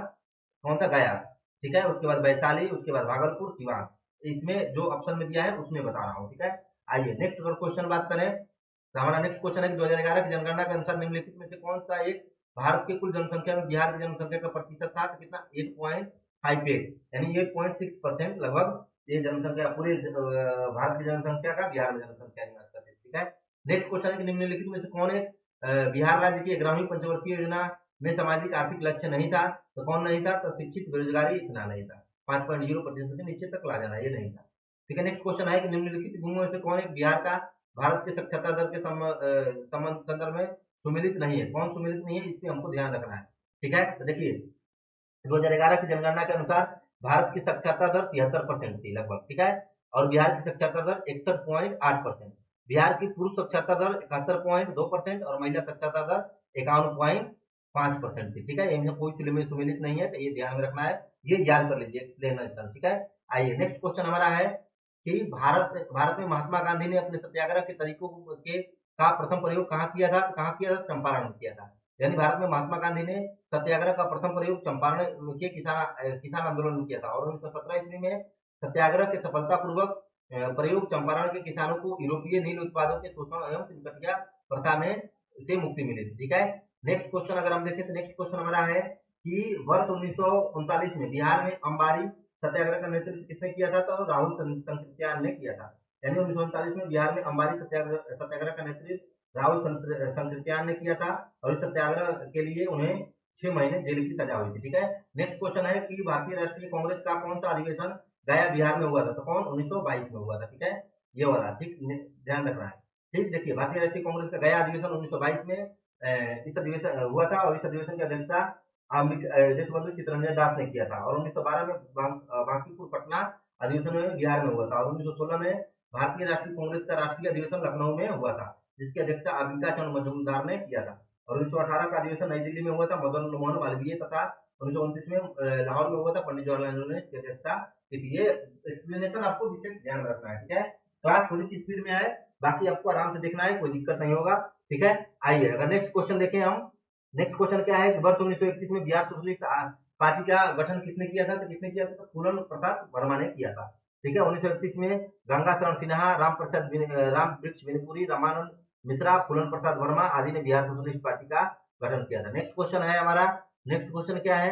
कौन सा? गया, ठीक है। उसके बाद वैशाली, उसके बाद भागलपुर, सिवान। इसमें जो ऑप्शन में दिया है उसमें बता रहा हूँ, ठीक है। आइए नेक्स्ट अगर क्वेश्चन बात करें तो हमारा नेक्स्ट क्वेश्चन है कि 2011 की जनगणना के अनुसार निम्नलिखित में से कौन सा एक भारत की कुल जनसंख्या में बिहार की जनसंख्या का प्रतिशत था? तो कितना? 8.58, यानी 8.6% लगभग ये जनसंख्या पूरे भारत की जनसंख्या का बिहार में जनसंख्या निवास करती है, ठीक है। नेक्स्ट क्वेश्चन है कि निम्नलिखित में से कौन एक बिहार राज्य की ग्रामीण पंचवर्षीय योजना में सामाजिक आर्थिक लक्ष्य नहीं था? तो कौन नहीं था? तो शिक्षित बेरोजगारी इतना नहीं था, 5.0% के नीचे तक ला जाना, ये नहीं था, ठीक है। नेक्स्ट क्वेश्चन है कि निम्नलिखित गुणों में से कौन एक बिहार का भारत के साक्षरता दर के संदर्भ में सुमिलित नहीं है? कौन सुमिलित नहीं है? इस पे हमको ध्यान रखना है, ठीक है। तो देखिए 2011 की जनगणना के अनुसार भारत की साक्षरता दर 73% थी लगभग, ठीक है, और बिहार की साक्षरता दर 61.8%। बिहार की पुरुष साक्षरता दर 71.2% और महिला साक्षरता दर 51.5% थी, ठीक है। इनमें कोई सुमिलित नहीं है, तो ये ध्यान में रखना है, ये याद कर लीजिए एक्सप्लेनेशन, ठीक है। आइए नेक्स्ट क्वेश्चन हमारा है कि भारत में महात्मा गांधी ने अपने सत्याग्रह के तरीकों के का प्रथम प्रयोग कहाँ किया था? कहाँ किया था? चंपारण में किया था। यानी भारत में महात्मा गांधी ने सत्याग्रह का प्रथम प्रयोग चंपारण के किसान आंदोलन में किया था और 1917 ईस्वी में सत्याग्रह के सफलतापूर्वक प्रयोग चंपारण के किसानों को यूरोपीय नील उत्पादों के शोषण एवं तिनकटिया प्रथा में से मुक्ति मिली थी, ठीक है। नेक्स्ट क्वेश्चन अगर हम देखें तो नेक्स्ट क्वेश्चन हमारा है कि वर्ष 1939 में बिहार में अंबारी सत्याग्रह का नेतृत्व किसने किया था? तो राहुल संकृत्याल ने किया था। यानी 1939 में बिहार में अंबारी सत्याग्रह का नेतृत्व राहुल संकृत्याल ने किया था और इस सत्याग्रह के लिए उन्हें 6 महीने जेल की सजा हुई थी, ठीक है। नेक्स्ट क्वेश्चन है कि भारतीय राष्ट्रीय कांग्रेस का कौन सा अधिवेशन गया बिहार में हुआ था? तो कौन? 1922 में हुआ था, ठीक है, ये वाला, ठीक, ध्यान रखना है। ठीक, देखिए भारतीय राष्ट्रीय कांग्रेस का गया अधिवेशन 1922 में इस अधिवेशन हुआ था और इस अधिवेशन की अध्यक्षता देशबंधु चित्तरंजन दास ने किया था और 1912 में बांकीपुर पटना अधिवेशन में बिहार में हुआ था और 1916 में भारतीय राष्ट्रीय कांग्रेस का राष्ट्रीय अधिवेशन लखनऊ में हुआ था जिसकी अध्यक्षता अंबिका चंद्र मजूमदार ने किया था और 1918 का अधिवेशन नई दिल्ली में हुआ था मदन मोहन मालवीय तथा 1929 में लाहौर में हुआ था पंडित जवाहरलाल नेहरू ने इसकी अध्यक्षता की थी। ये एक्सप्लेनेशन आपको विशेष ध्यान में रखना है, ठीक है। क्लास थोड़ी सी स्पीड में है, बाकी आपको आराम से देखना है, कोई दिक्कत नहीं होगा, ठीक है। आइए अगर नेक्स्ट क्वेश्चन देखें हम, नेक्स्ट क्वेश्चन क्या है कि वर्ष 1931 में बिहार सोशलिस्ट पार्टी का गठन किसने किया था? तो किसने किया था? तो फूलन प्रताप वर्मा ने किया था, ठीक है। 1931 में गंगा शरण सिन्हा, राम वृक्ष बिनपुरी, रामानंद मिश्रा, फूलन प्रसाद वर्मा आदि ने बिहार सोशलिस्ट पार्टी का गठन किया था। नेक्स्ट क्वेश्चन है हमारा, नेक्स्ट क्वेश्चन क्या है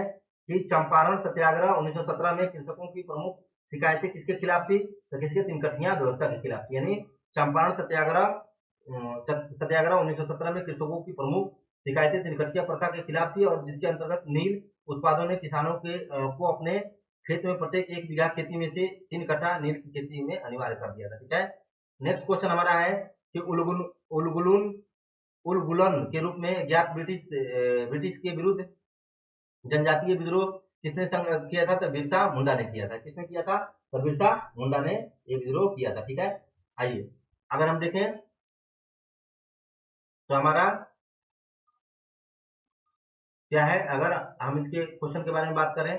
कि चंपारण सत्याग्रह 1917 में कृषकों की प्रमुख शिकायतें किसके खिलाफ थी? तो किसके? तिनकठिया व्यवस्था के खिलाफ। यानी चंपारण सत्याग्रह 1917 में कृषकों की प्रमुख शिकायतें तिनकठिया प्रथा के खिलाफ थी और जिसके अंतर्गत नील उत्पादों ने किसानों को अपने खेत में प्रत्येक 1 बीघा खेती में से 3 कट्टा नील की खेती में अनिवार्य कर दिया था, ठीक है। नेक्स्ट क्वेश्चन हमारा है कि उलगुलन के रूप में ज्ञात ब्रिटिश के विरुद्ध जनजातीय विद्रोह किसने किया था? तो बिरसा मुंडा ने किया था। किसने किया था? तो बिरसा मुंडा ने ये विद्रोह किया था, ठीक है। आइए अगर हम देखें तो हमारा क्या है, अगर हम इसके क्वेश्चन के बारे में बात करें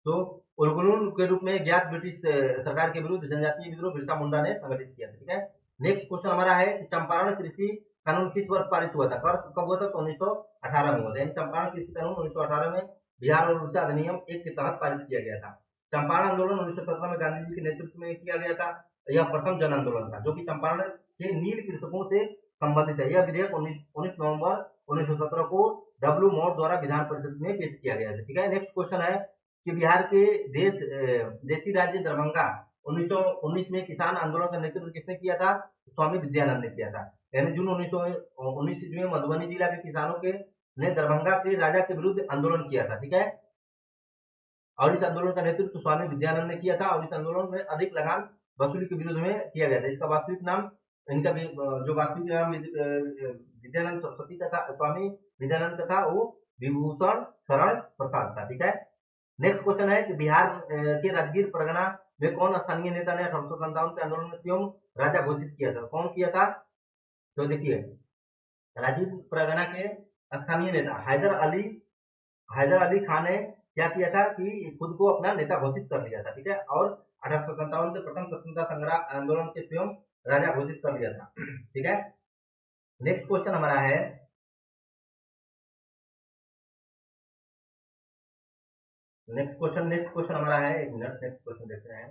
तो उलगुलन के रूप में ज्ञात ब्रिटिश सरकार के विरुद्ध जनजातीय विद्रोह बिरसा मुंडा ने संगठित किया था, ठीक है। नेक्स्ट क्वेश्चन हमारा है कि चंपारण कृषि कानून किस वर्ष पारित हुआ था? कब हुआ था? तो 1918 में हुआ था। यानी चंपारण कृषि कानून 1918 में बिहार और उड़ीसा अधिनियम 1 के तहत पारित किया गया था। चंपारण आंदोलन 1917 में गांधी जी के नेतृत्व में किया गया था। यह प्रथम जन आंदोलन था जो कि चंपारण के नील कृषकों से संबंधित है। यह विधेयक 19 नवंबर 1917 को डब्ल्यू मौर्य द्वारा विधान परिषद में पेश किया गया था। ठीक है, नेक्स्ट क्वेश्चन है कि बिहार के देसी राज्य दरभंगा 1919 में किसान आंदोलन का नेतृत्व किसने किया था? स्वामी विद्यानंद ने किया था। यानी जून 1919 ईस्वी में मधुबनी जिला के किसानों के ने दरभंगा के राजा के विरुद्ध आंदोलन किया था। ठीक है, और इस आंदोलन का नेतृत्व स्वामी विद्यानंद ने किया था और इस आंदोलन में अधिक लगान वसूली के विरुद्ध में किया गया था। इसका वास्तविक नाम, इनका जो वास्तविक नाम विद्यानंद सरस्वती का था, स्वामी विद्यानंद का था, वो विभूषण शरण प्रसाद था। ठीक है, नेक्स्ट क्वेश्चन है कि बिहार के राजगीर परगना में कौन स्थानीय नेता ने 1857 के आंदोलन में स्वयं राजा घोषित किया था? कौन किया था? तो देखिए, राजगीर परगना के स्थानीय नेता हैदर अली खान ने क्या किया था कि खुद को अपना नेता घोषित कर लिया था। ठीक है, और 1857 के प्रथम स्वतंत्रता संग्राम आंदोलन के स्वयं राजा घोषित कर लिया था। ठीक है, नेक्स्ट क्वेश्चन हमारा है नेक्स्ट क्वेश्चन हमारा है, एक मिनट, नेक्स्ट क्वेश्चन देखते हैं।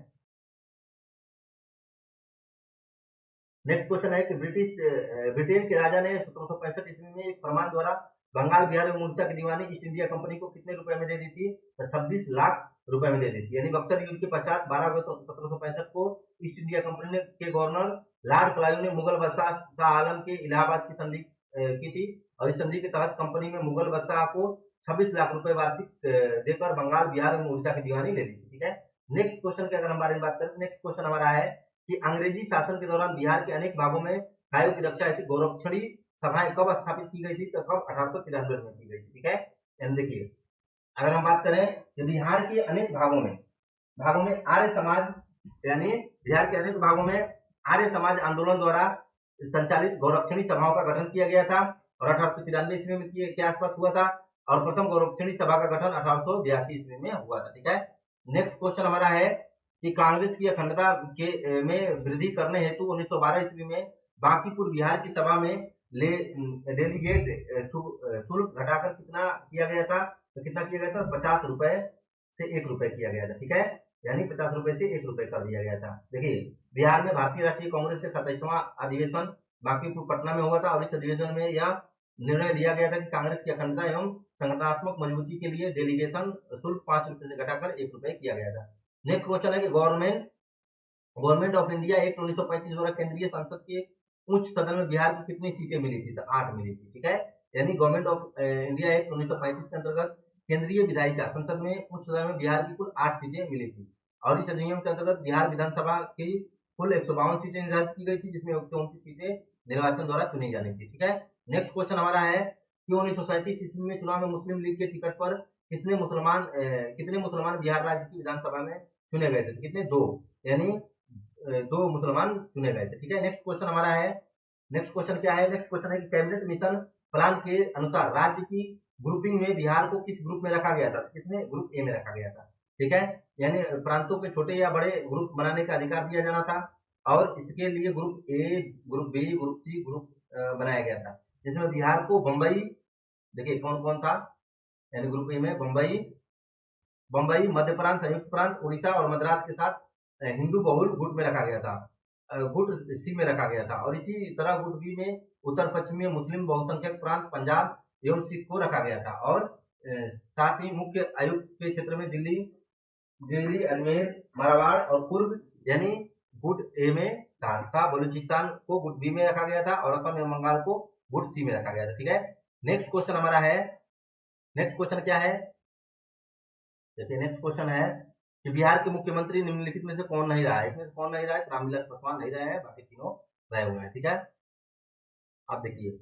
नेक्स्ट क्वेश्चन है कि ब्रिटेन के राजा ने 1765 ईस्वी में एक फरमान द्वारा बंगाल, बिहार एवं उड़ीसा की दीवानी ईस्ट इंडिया कंपनी को कितने रुपए में दे दी थी? तो 26 लाख रुपए में दे दी थी। यानी बक्सर युद्ध के पश्चात 12 अगस्त 1765 को ईस्ट इंडिया कंपनी के गवर्नर लॉर्ड क्लाइव ने मुगल बादशाह शाह आलम के इलाहाबाद की संधि की थी और इस संधि के तहत कंपनी में मुगल बादशाह को 26 लाख रुपए वार्षिक देकर बंगाल, बिहार एवं उड़ीसा की दीवानी ले ली थी। ठीक है, नेक्स्ट क्वेश्चन के अगर हम बारे में बात करें, नेक्स्ट क्वेश्चन हमारा है कि अंग्रेजी शासन के दौरान बिहार के अनेक भागों में गायों की रक्षा हेतु गौरक्षणी सभाएं कब स्थापित की गई थी? तो कब? 1893 में की गई थी। ठीक है, देखिए, अगर हम बात करें कि बिहार के अनेक भागों में आर्य समाज, यानी बिहार के अनेक भागों में आर्य समाज आंदोलन द्वारा संचालित गौरक्षणी सभाओं का गठन किया गया था और 1893 ईस्वी में के आसपास हुआ था और प्रथम गौरक्षणी सभा का गठन 1882 ईस्वी में हुआ था। ठीक है, नेक्स्ट क्वेश्चन हमारा है कि कांग्रेस की अखंडता के में वृद्धि करने हेतु 1912 ईस्वी में बांकीपुर बिहार की सभा में डेलीगेट शुल्क घटाकर कितना किया गया था? तो कितना किया गया था? 50 रुपए से 1 रुपए किया गया था। ठीक है, यानी 50 रुपए से 1 रुपए कर दिया गया था। देखिए, बिहार में भारतीय राष्ट्रीय कांग्रेस के 27वां अधिवेशन बांकीपुर पटना में हुआ था और इस अधिवेशन में यह निर्णय लिया गया था कि कांग्रेस की अखंडता एवं संगठनात्मक मजबूती के लिए डेलीगेशन शुल्क 5 रुपए से घटाकर 1 रुपए किया गया था। नेक्स्ट क्वेश्चन है कि गवर्नमेंट ऑफ इंडिया एक्ट 1935 द्वारा केंद्रीय संसद के उच्च सदन में बिहार को कितनी सीटें मिली थी? तो 8 मिली थी। ठीक है, यानी गवर्नमेंट ऑफ इंडिया एक्ट 1935 के अंतर्गत केंद्रीय विधायिका संसद में उच्च सदन में बिहार की कुल 8 सीटें मिली थी और इस अधिनियम के अंतर्गत बिहार विधानसभा की कुल 152 सीटें निर्धारित की गई थी, जिसमें 129 सीटें निर्वाचन द्वारा चुनी जानी थी। ठीक है, नेक्स्ट क्वेश्चन हमारा है कि 1937 ईस्वी में चुनाव में मुस्लिम लीग के टिकट पर कितने मुसलमान बिहार राज्य की विधानसभा में चुने गए थे? कितने? 2, यानी 2 मुसलमान चुने गए थे। ठीक है, नेक्स्ट क्वेश्चन हमारा है, नेक्स्ट क्वेश्चन क्या है? नेक्स्ट क्वेश्चन है कि कैबिनेट मिशन प्लान के अनुसार राज्य की ग्रुपिंग में बिहार को किस ग्रुप में रखा गया था? किसमें? ग्रुप ए में रखा गया था। ठीक है, यानी प्रांतों के छोटे या बड़े ग्रुप बनाने का अधिकार दिया जाना था और इसके लिए group A, group B, group C group बनाया गया था, जिसमें बिहार को बम्बई, देखिए कौन कौन था, यानी ग्रुप ए में बम्बई, मध्य प्रांत, संयुक्त प्रांत, उड़ीसा और मद्रास के साथ हिंदू बहुल गुट में रखा गया था, गुट सी में रखा गया था और इसी तरह गुट बी में उत्तर पश्चिम में मुस्लिम बहुसंख्यक प्रांत पंजाब एवं सिख को रखा गया था और साथ ही मुख्य आयुक्त के क्षेत्र में दिल्ली, अजमेर, मारवाड़ और पूर्व, यानी गुट ए में था। बलूचिस्तान को गुट बी में रखा गया था और असम एवं बंगाल को गुट सी में रखा गया था। ठीक है, नेक्स्ट क्वेश्चन हमारा है, नेक्स्ट क्वेश्चन क्या है? देखिए, नेक्स्ट क्वेश्चन है कि बिहार के मुख्यमंत्री निम्नलिखित में से कौन नहीं रहा है? इसमें से कौन नहीं रहा है? रामविलास पासवान नहीं रहे हैं, बाकी तीनों रहे हुए हैं। ठीक है, अब देखिए,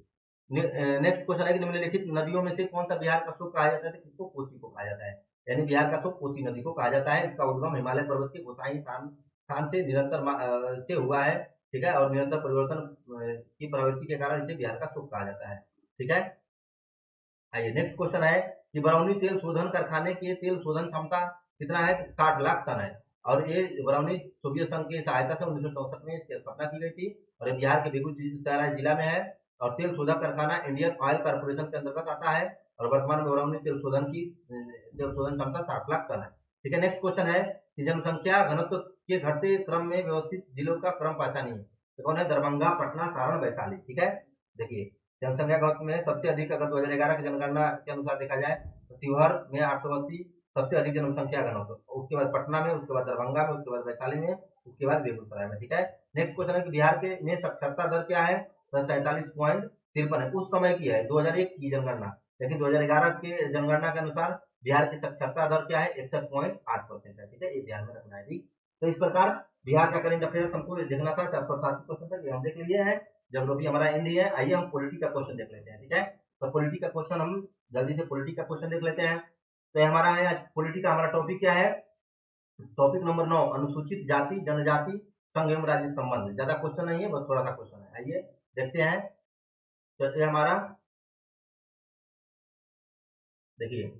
नेक्स्ट क्वेश्चन है कि निम्नलिखित नदियों में से कौन सा बिहार का स्रोत कहा जाता है? किसको? कोसी को कहा जाता है, यानी बिहार का स्रोत कोसी नदी को कहा जाता है। इसका उद्गम हिमालय पर्वत के गोसाई स्थान से निरंतर से हुआ है। ठीक है, और निरंतर परिवर्तन की प्रवृत्ति के कारण इसे बिहार का स्रोत कहा जाता है। ठीक है, आइए नेक्स्ट क्वेश्चन है कि बरौनी तेल शोधन कारखाने की तेल शोधन क्षमता कितना है? 60 लाख टन है और ये बरौनी सोवियत संघ की सहायता से 1964 में इसकी स्थापना की गई थी और बिहार के बेगूसराय जिला में है और तेल शोधक कारखाना इंडियन ऑयल कॉर्पोरेशन के अंतर्गत आता है और वर्तमान में बरौनी तेल शोधन क्षमता 60 लाख टन है। ठीक है, नेक्स्ट क्वेश्चन है कि जनसंख्या घनत्व के घटते क्रम में व्यवस्थित जिलों का क्रम पहचानिए। तो कौन है? दरभंगा, पटना, सारण, वैशाली। ठीक है, देखिए जनसंख्या घनत्व में सबसे अधिक अगर 2011 की जनगणना के अनुसार देखा जाए तो शिवहर में 880 सबसे अधिक जनसंख्या घनत्व, उसके बाद पटना में, उसके बाद दरभंगा में, उसके बाद वैशाली में, उसके बाद बेगूसराय में। ठीक है, नेक्स्ट क्वेश्चन है कि बिहार के में साक्षरता दर क्या है, तो 47.53 है। उस समय की है 2001 की जनगणना, लेकिन 2011 के जनगणना के अनुसार बिहार की साक्षरता दर क्या है, 61.8% है। ठीक है, ये ध्यान में रखना है। ठीक, तो इस प्रकार बिहार का करंट अफेयर्स हमको देखना था, 480 क्वेश्चन तक हम देख लिए हैं। ज्योग्राफी हमारा एंड है। आइए हम पॉलिटी का क्वेश्चन देख लेते हैं। ठीक है, तो पॉलिटी का क्वेश्चन हम जल्दी से पॉलिटी का क्वेश्चन देख लेते हैं। तो हमारा है आज पॉलिटी का हमारा टॉपिक क्या है, टॉपिक नंबर 9, अनुसूचित जाति जनजाति संघ एवं राज्य संबंध। ज्यादा क्वेश्चन नहीं है, बस थोड़ा सा क्वेश्चन है। आइए देखते हैं। तो ये हमारा देखिए,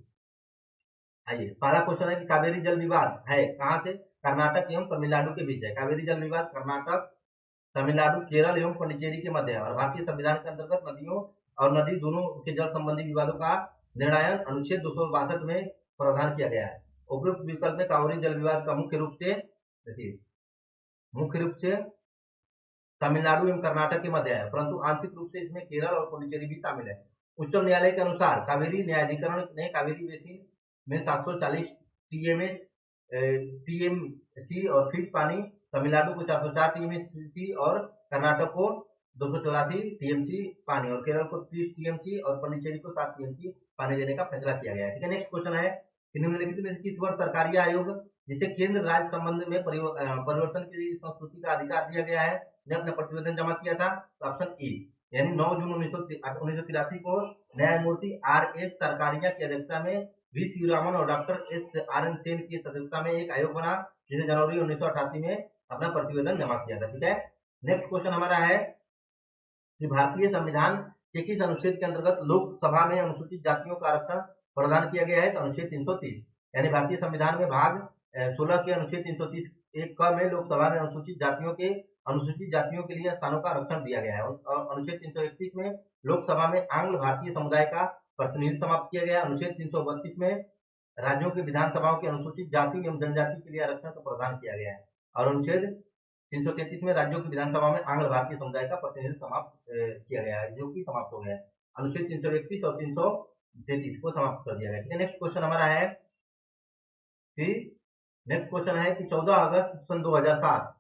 आइए पहला क्वेश्चन है कि कावेरी जल विवाद है कहाँ से, कर्नाटक एवं तमिलनाडु के बीच है। कावेरी जल विवाद कर्नाटक, तमिलनाडु, केरल एवं पुडुचेरी के मध्य है और भारतीय संविधान के अंतर्गत नदियों और नदी दोनों के जल संबंधी विवादों का निर्णयन अनुच्छेद 262 में प्रावधान किया गया है। उपयुक्त विकल्प में कावेरी जल विवाद का मुख्य रूप से देखिए, मुख्य रूप से तमिलनाडु एवं कर्नाटक के मध्य है, परंतु आंशिक रूप से इसमें केरल और पुडुचेरी भी शामिल है। उच्चतम न्यायालय के अनुसार कावेरी न्यायाधिकरण ने कावेरी बेसिन में 740 टीएमएस टीएमसी और फीट पानी, तमिलनाडु को 404 टीएमसी और कर्नाटक को 284 टीएमसी पानी और केरल को 30 टीएमसी और पुडुचेरी को 7 टीएमसी पानी देने का फैसला किया गया है। ठीक है, नेक्स्ट क्वेश्चन है कि निम्नलिखित में से किस वर्ष सरकारी आयोग जिसे केंद्र राज्य संबंध में परिवर्तन की संस्कृति का अधिकार दिया गया है ने अपना प्रतिवेदन जमा किया था, तो ऑप्शन ए यानी 9 जून 1983 को न्यायमूर्ति आर एस सरकारिया की अध्यक्षता में वी श्रीरामन और doctor S R N Sen की सदस्यता में एक आयोग बना जिसे जनवरी 1988 में अपना प्रतिवेदन जमा किया था। ठीक है, नेक्स्ट क्वेश्चन हमारा है कि भारतीय संविधान के किस अनुच्छेद के अंतर्गत लोकसभा में अनुसूचित जातियों का आरक्षण प्रदान किया गया है, तो अनुच्छेद 330 यानी भारतीय संविधान में भाग 16 के अनुच्छेद 330 एक क में लोकसभा में अनुसूचित जातियों के लिए स्थानों का आरक्षण दिया गया है। और अनुच्छेद 331 में लोकसभा में आंग्ल भारतीय समुदाय का प्रतिनिधित्व समाप्त किया गया। अनुच्छेद 332 में राज्यों की विधानसभाओं के अनुसूचित जाति एवं जनजाति के लिए आरक्षण का प्रावधान किया गया है। और अनुच्छेद 333 में राज्यों की विधानसभा में आंग्ल भारतीय समुदाय का प्रतिनिधित्व समाप्त किया गया है, जो कि समाप्त हो गया है। अनुच्छेद 331 और 333 को समाप्त कर दिया गया। ठीक है, नेक्स्ट क्वेश्चन हमारा है कि नेक्स्ट क्वेश्चन है कि 14 अगस्त सन 2007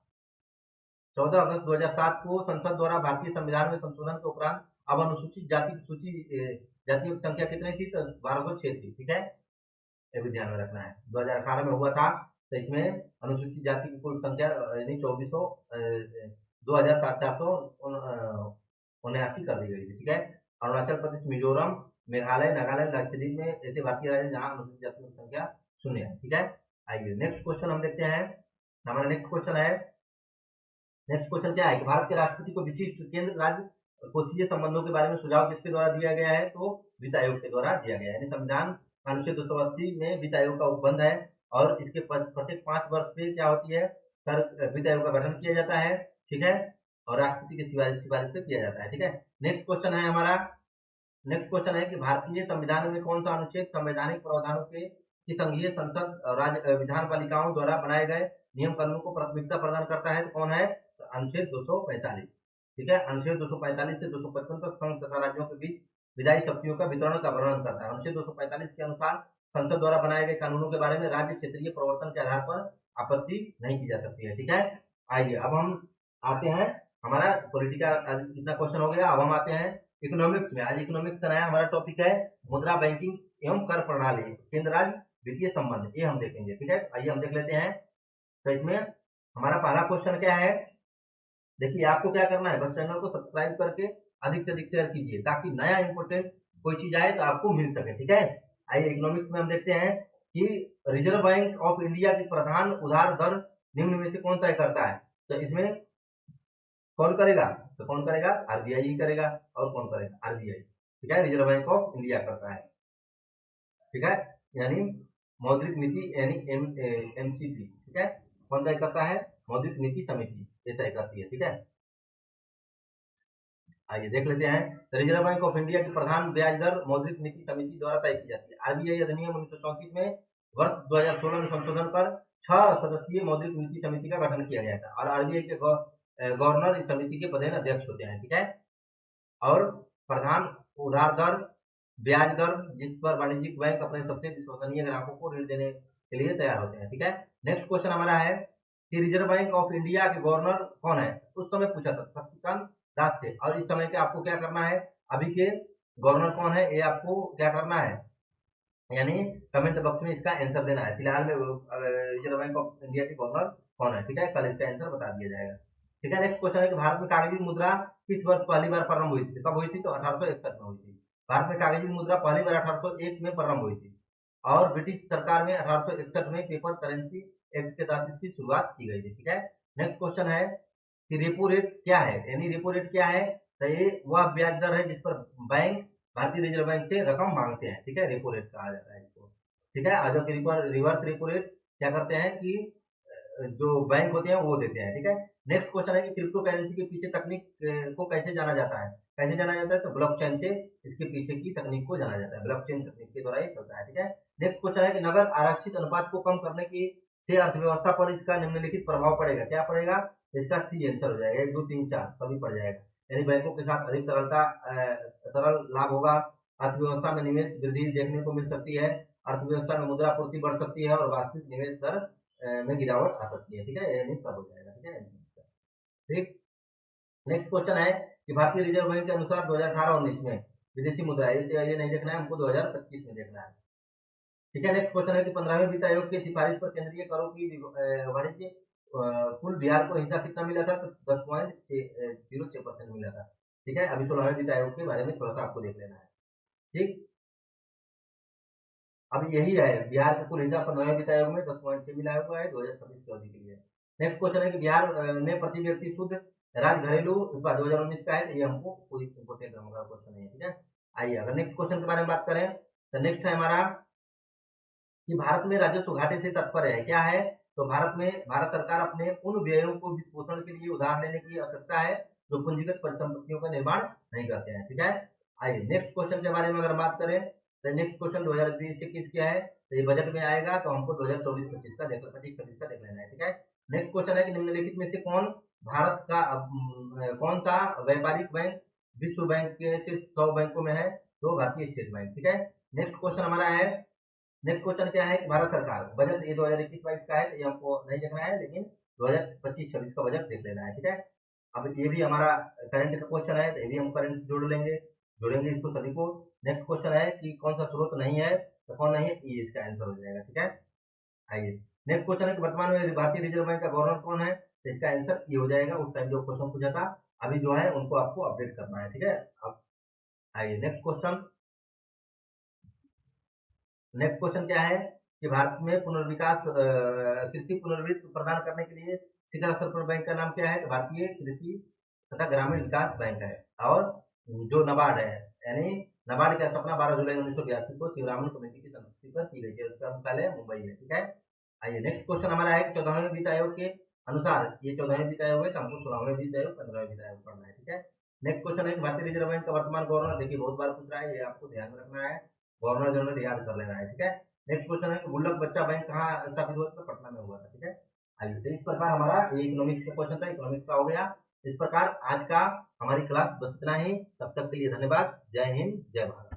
को संसद द्वारा भारतीय संविधान में संशोधन के उपरांत अब अनुसूचित जाति की सूची जातियों की संख्या कितनी थी, तो 1206 थी। ठीक है, ये भी ध्यान में रखना है। 2018 में हुआ था, तो इसमें अनुसूचित जाति की कुल संख्या यानी 2479 कर दी गई थी। ठीक है, अरुणाचल प्रदेश, मिजोरम, मेघालय, नागालैंड, लक्षद्वीप में ऐसे भारतीय राज्य जहां अनुसूचित जातियों की संख्या 0 है। ठीक है, आइए नेक्स्ट क्वेश्चन हम देखते हैं। हमारा नेक्स्ट क्वेश्चन क्या है कि भारत के राष्ट्रपति को विशिष्ट केंद्र राज्य कोशीय संबंधों के बारे में सुझाव किसके द्वारा दिया गया है, तो वित्त आयोग के द्वारा दिया गया है। यानी संविधान अनुच्छेद 280 में वित्त आयोग का उपबंध है और इसके प्रत्येक 5 वर्ष पे क्या होती है, वित्त आयोग का गठन किया जाता है। ठीक है, और राष्ट्रपति की सिफारिश पे किया जाता है। ठीक है, नेक्स्ट क्वेश्चन है हमारा, नेक्स्ट क्वेश्चन है कि भारतीय संविधान में कौन सा अनुच्छेद संवैधानिक प्रावधानों के कि संघीय संसद राज्य विधान पालिकाओं द्वारा बनाए गए नियम कानून को प्राथमिकता प्रदान करता है, तो कौन है, तो अनुच्छेद 245। ठीक है, अनुच्छेद 245 से 255 तक संघ तथा राज्यों के बीच विधायी शक्तियों का वितरण का वर्णन करता है। अनुच्छेद 245 के अनुसार संसद द्वारा बनाए गए कानूनों के बारे में राज्य क्षेत्रीय प्रवर्तन के आधार पर आपत्ति नहीं की जा सकती है। ठीक है, आइए अब हम आते हैं, हमारा पॉलिटिकल इतना क्वेश्चन हो गया। अब हम आते हैं इकोनॉमिक्स में। आज इकोनॉमिक्स का नया हमारा टॉपिक है मुद्रा बैंकिंग एवं कर प्रणाली, केंद्र राज्य वित्तीय संबंध, ये हम देखेंगे। ठीक है, आइए हम देख लेते हैं। तो इसमें हमारा पहला क्वेश्चन क्या है, देखिए आपको क्या करना है, बस चैनल को सब्सक्राइब करके अधिक से अधिक शेयर कीजिए ताकि नया इंपोर्टेंट कोई चीज आए तो आपको मिल सके। ठीक है, आइए इकोनॉमिक्स में हम देखते हैं कि रिजर्व बैंक ऑफ इंडिया की प्रधान उधार दर निम्न में से कौन तय करता है, तो इसमें कौन करेगा, तो कौन करेगा, आरबीआई ही करेगा। और कौन करेगा, आरबीआई। ठीक है, रिजर्व बैंक ऑफ इंडिया करता है। ठीक है, यानी मौद्रिक नीति यानी एमसीपी। ठीक है, कौन तय करता है, मौद्रिक नीति समिति ये तय करती है। ठीक है, आइए देख लेते हैं। रिजर्व बैंक ऑफ इंडिया की प्रधान ब्याज दर मौद्रिक नीति समिति द्वारा तय की जाती है। आरबीआई अधिनियम 1934 में वर्ष 2016 में संशोधन कर 6 सदस्यीय मौद्रिक नीति समिति का गठन किया गया था और आरबीआई के गवर्नर इस समिति के पदेन अध्यक्ष होते हैं। ठीक है, और प्रधान उधार दर, ब्याज दर जिस पर वाणिज्यिक बैंक अपने सबसे विश्वसनीय ग्राहकों को ऋण देने के लिए तैयार होते हैं। ठीक है, नेक्स्ट क्वेश्चन हमारा है कि रिजर्व बैंक ऑफ इंडिया के गवर्नर कौन है? उस समय पूछा था, शक्तिकांत दास थे। और इस समय के आपको क्या करना है, अभी के गवर्नर कौन है ये आपको क्या करना है, यानी कमेंट बॉक्स में इसका आंसर देना है। फिलहाल में रिजर्व बैंक ऑफ इंडिया के गवर्नर कौन है? ठीक है, कल इसका आंसर बता दिया जाएगा। ठीक है, नेक्स्ट क्वेश्चन है कि भारत में कागजी मुद्रा किस वर्ष पहली बार प्रारंभ हुई थी? कब हुई थी? तो 1861 में हुई थी। भारत में कागजी मुद्रा पहली बार 1801 में प्रारंभ हुई थी और ब्रिटिश सरकार में 1861 में पेपर करेंसी एक्ट के तहत इसकी शुरुआत की गई थी। ठीक है, नेक्स्ट क्वेश्चन है कि रेपो रेट क्या है, यानी रेपो रेट क्या है? तो ये वह ब्याज दर है जिस पर बैंक भारतीय रिजर्व बैंक से रकम मांगते हैं। ठीक है, रेपो रेट कहा जाता है इसको। ठीक है, आज रिवर्स रेपो रेट क्या करते हैं कि जो बैंक होते हैं वो देते हैं। ठीक है, नेक्स्ट क्वेश्चन है कि क्रिप्टो करेंसी के पीछे तकनीक को कैसे जाना जाता है? कैसे जाना जाता है? तो ब्लॉकचेन से इसके पीछे की तकनीक को जाना जाता है, ब्लॉकचेन तकनीक के द्वारा ही चलता है। ठीक है, नेक्स्ट क्वेश्चन है कि नगर आरक्षित अनुपात को कम करने की से अर्थव्यवस्था पर इसका निम्नलिखित प्रभाव पड़ेगा। क्या पड़ेगा? इसका सी आंसर हो जाएगा, 1 2 3 4 सभी पड़ जाएगा। यानी बैंकों के साथ अधिक तरल लाभ होगा, अर्थव्यवस्था में निवेश वृद्धि देखने को मिल सकती है, अर्थव्यवस्था में मुद्रा पूर्ति बढ़ सकती है और वास्तविक निवेश दर में गिरावट आ सकती है। ठीक है, यानी सब हो जाएगा। ठीक है, ठीक। नेक्स्ट क्वेश्चन है कि भारतीय रिजर्व बैंक के अनुसार 2018-19 में विदेशी मुद्रा, ये नहीं देखना है हमको, 2025 में देखना है। ठीक है, नेक्स्ट क्वेश्चन है कि 15वें वित्त आयोग की सिफारिश पर केंद्रीय करों की वाणिज्य कुल बिहार को हिस्सा कितना मिला था? तो 10.06% मिला था। ठीक है, अभी 16वें वित्त आयोग के बारे में थोड़ा सा आपको देख लेना है। ठीक, अब यही है बिहार का कुल हिस्सा 15वें वित्त आयोग में 10.6 मिला हुआ है 2026 की अवधि के लिए। नेक्स्ट क्वेश्चन है कि बिहार ने प्रति व्यक्ति शुद्ध राज्य घरेलू उत्पाद 2019 का है, तो ये हमको कोई इंपोर्टेंट हमारा क्वेश्चन नहीं है। ठीक है, आइए अगर नेक्स्ट क्वेश्चन के बारे में बात करें तो नेक्स्ट है हमारा कि भारत में राजस्व घाटे से तात्पर्य है क्या है? तो भारत सरकार अपने उन व्ययों को वित्त पोषण के लिए उधार लेने की आवश्यकता है जो पूंजीगत परिसंपत्तियों का निर्माण नहीं करते हैं। ठीक है, आइए नेक्स्ट क्वेश्चन के बारे में अगर बात करें तो नेक्स्ट क्वेश्चन 2020-21 क्या है? तो ये बजट में आएगा, तो हमको 2024-25 का देख 25-26 का देख लेना है। ठीक है, नेक्स्ट क्वेश्चन है कि निम्नलिखित में से भारत का कौन सा व्यापारिक बैंक विश्व बैंक के शीर्ष 100 बैंकों में है? तो भारतीय स्टेट बैंक। ठीक है, नेक्स्ट क्वेश्चन हमारा है, नेक्स्ट क्वेश्चन क्या है कि भारत सरकार बजट ये 2021-22 का है, तो ये हमको नहीं देखना है, लेकिन 2025-26 का बजट देख लेना है। ठीक है, अब ये भी हमारा करंट का क्वेश्चन है, तो ये भी हम करंट से जोड़ेंगे इसको सभी को। नेक्स्ट क्वेश्चन है कि कौन सा स्रोत नहीं है? तो कौन नहीं है, ये इसका आंसर हो जाएगा। ठीक है, आइए नेक्स्ट क्वेश्चन है कि वर्तमान में भारतीय रिजर्व बैंक का गवर्नर कौन है? तो इसका आंसर ये हो जाएगा, उस टाइम जो क्वेश्चन पूछा था, अभी जो है उनको आपको अपडेट करना है। ठीक है, अब आइए नेक्स्ट क्वेश्चन क्या है कि भारत में पुनर्विकास कृषि पुनर्वित्त प्रदान करने के लिए शिखर स्तर पर बैंक का नाम क्या है? तो भारतीय कृषि तथा ग्रामीण विकास बैंक है। और जो नबार्ड है, यानी नबार्ड की स्थापना 12 जुलाई 1982 को शिवरामन कमेटी की संमति पर की गई थी, उसका मुख्यालय मुंबई है। ठीक है, आइए नेक्स्ट क्वेश्चन हमारा है 14वें वित्त आयोग के अनुसार, ये 14वें वित्त आयोग है, तो हमको 16वें वित्त आयोग 15वें वित्त आयोग पढ़ना है। ठीक है, नेक्स्ट क्वेश्चन है कि भारतीय रिजर्व बैंक का वर्तमान गवर्नर, देखिए बहुत बार पूछ रहा है, ये आपको ध्यान में रखना है, गवर्नर जनरल याद कर लेना है। ठीक है, नेक्स्ट क्वेश्चन है कि गुल्लक बच्चा बैंक कहाँ स्थापित हुआ था? पटना में हुआ था। ठीक है, आइए तो इस प्रकार हमारा ये इकोनॉमिक्स का क्वेश्चन था, इकोनॉमिक्स का हो गया। इस प्रकार आज का हमारी क्लास बस इतना ही, तब तक के लिए धन्यवाद। जय हिंद, जय भारत।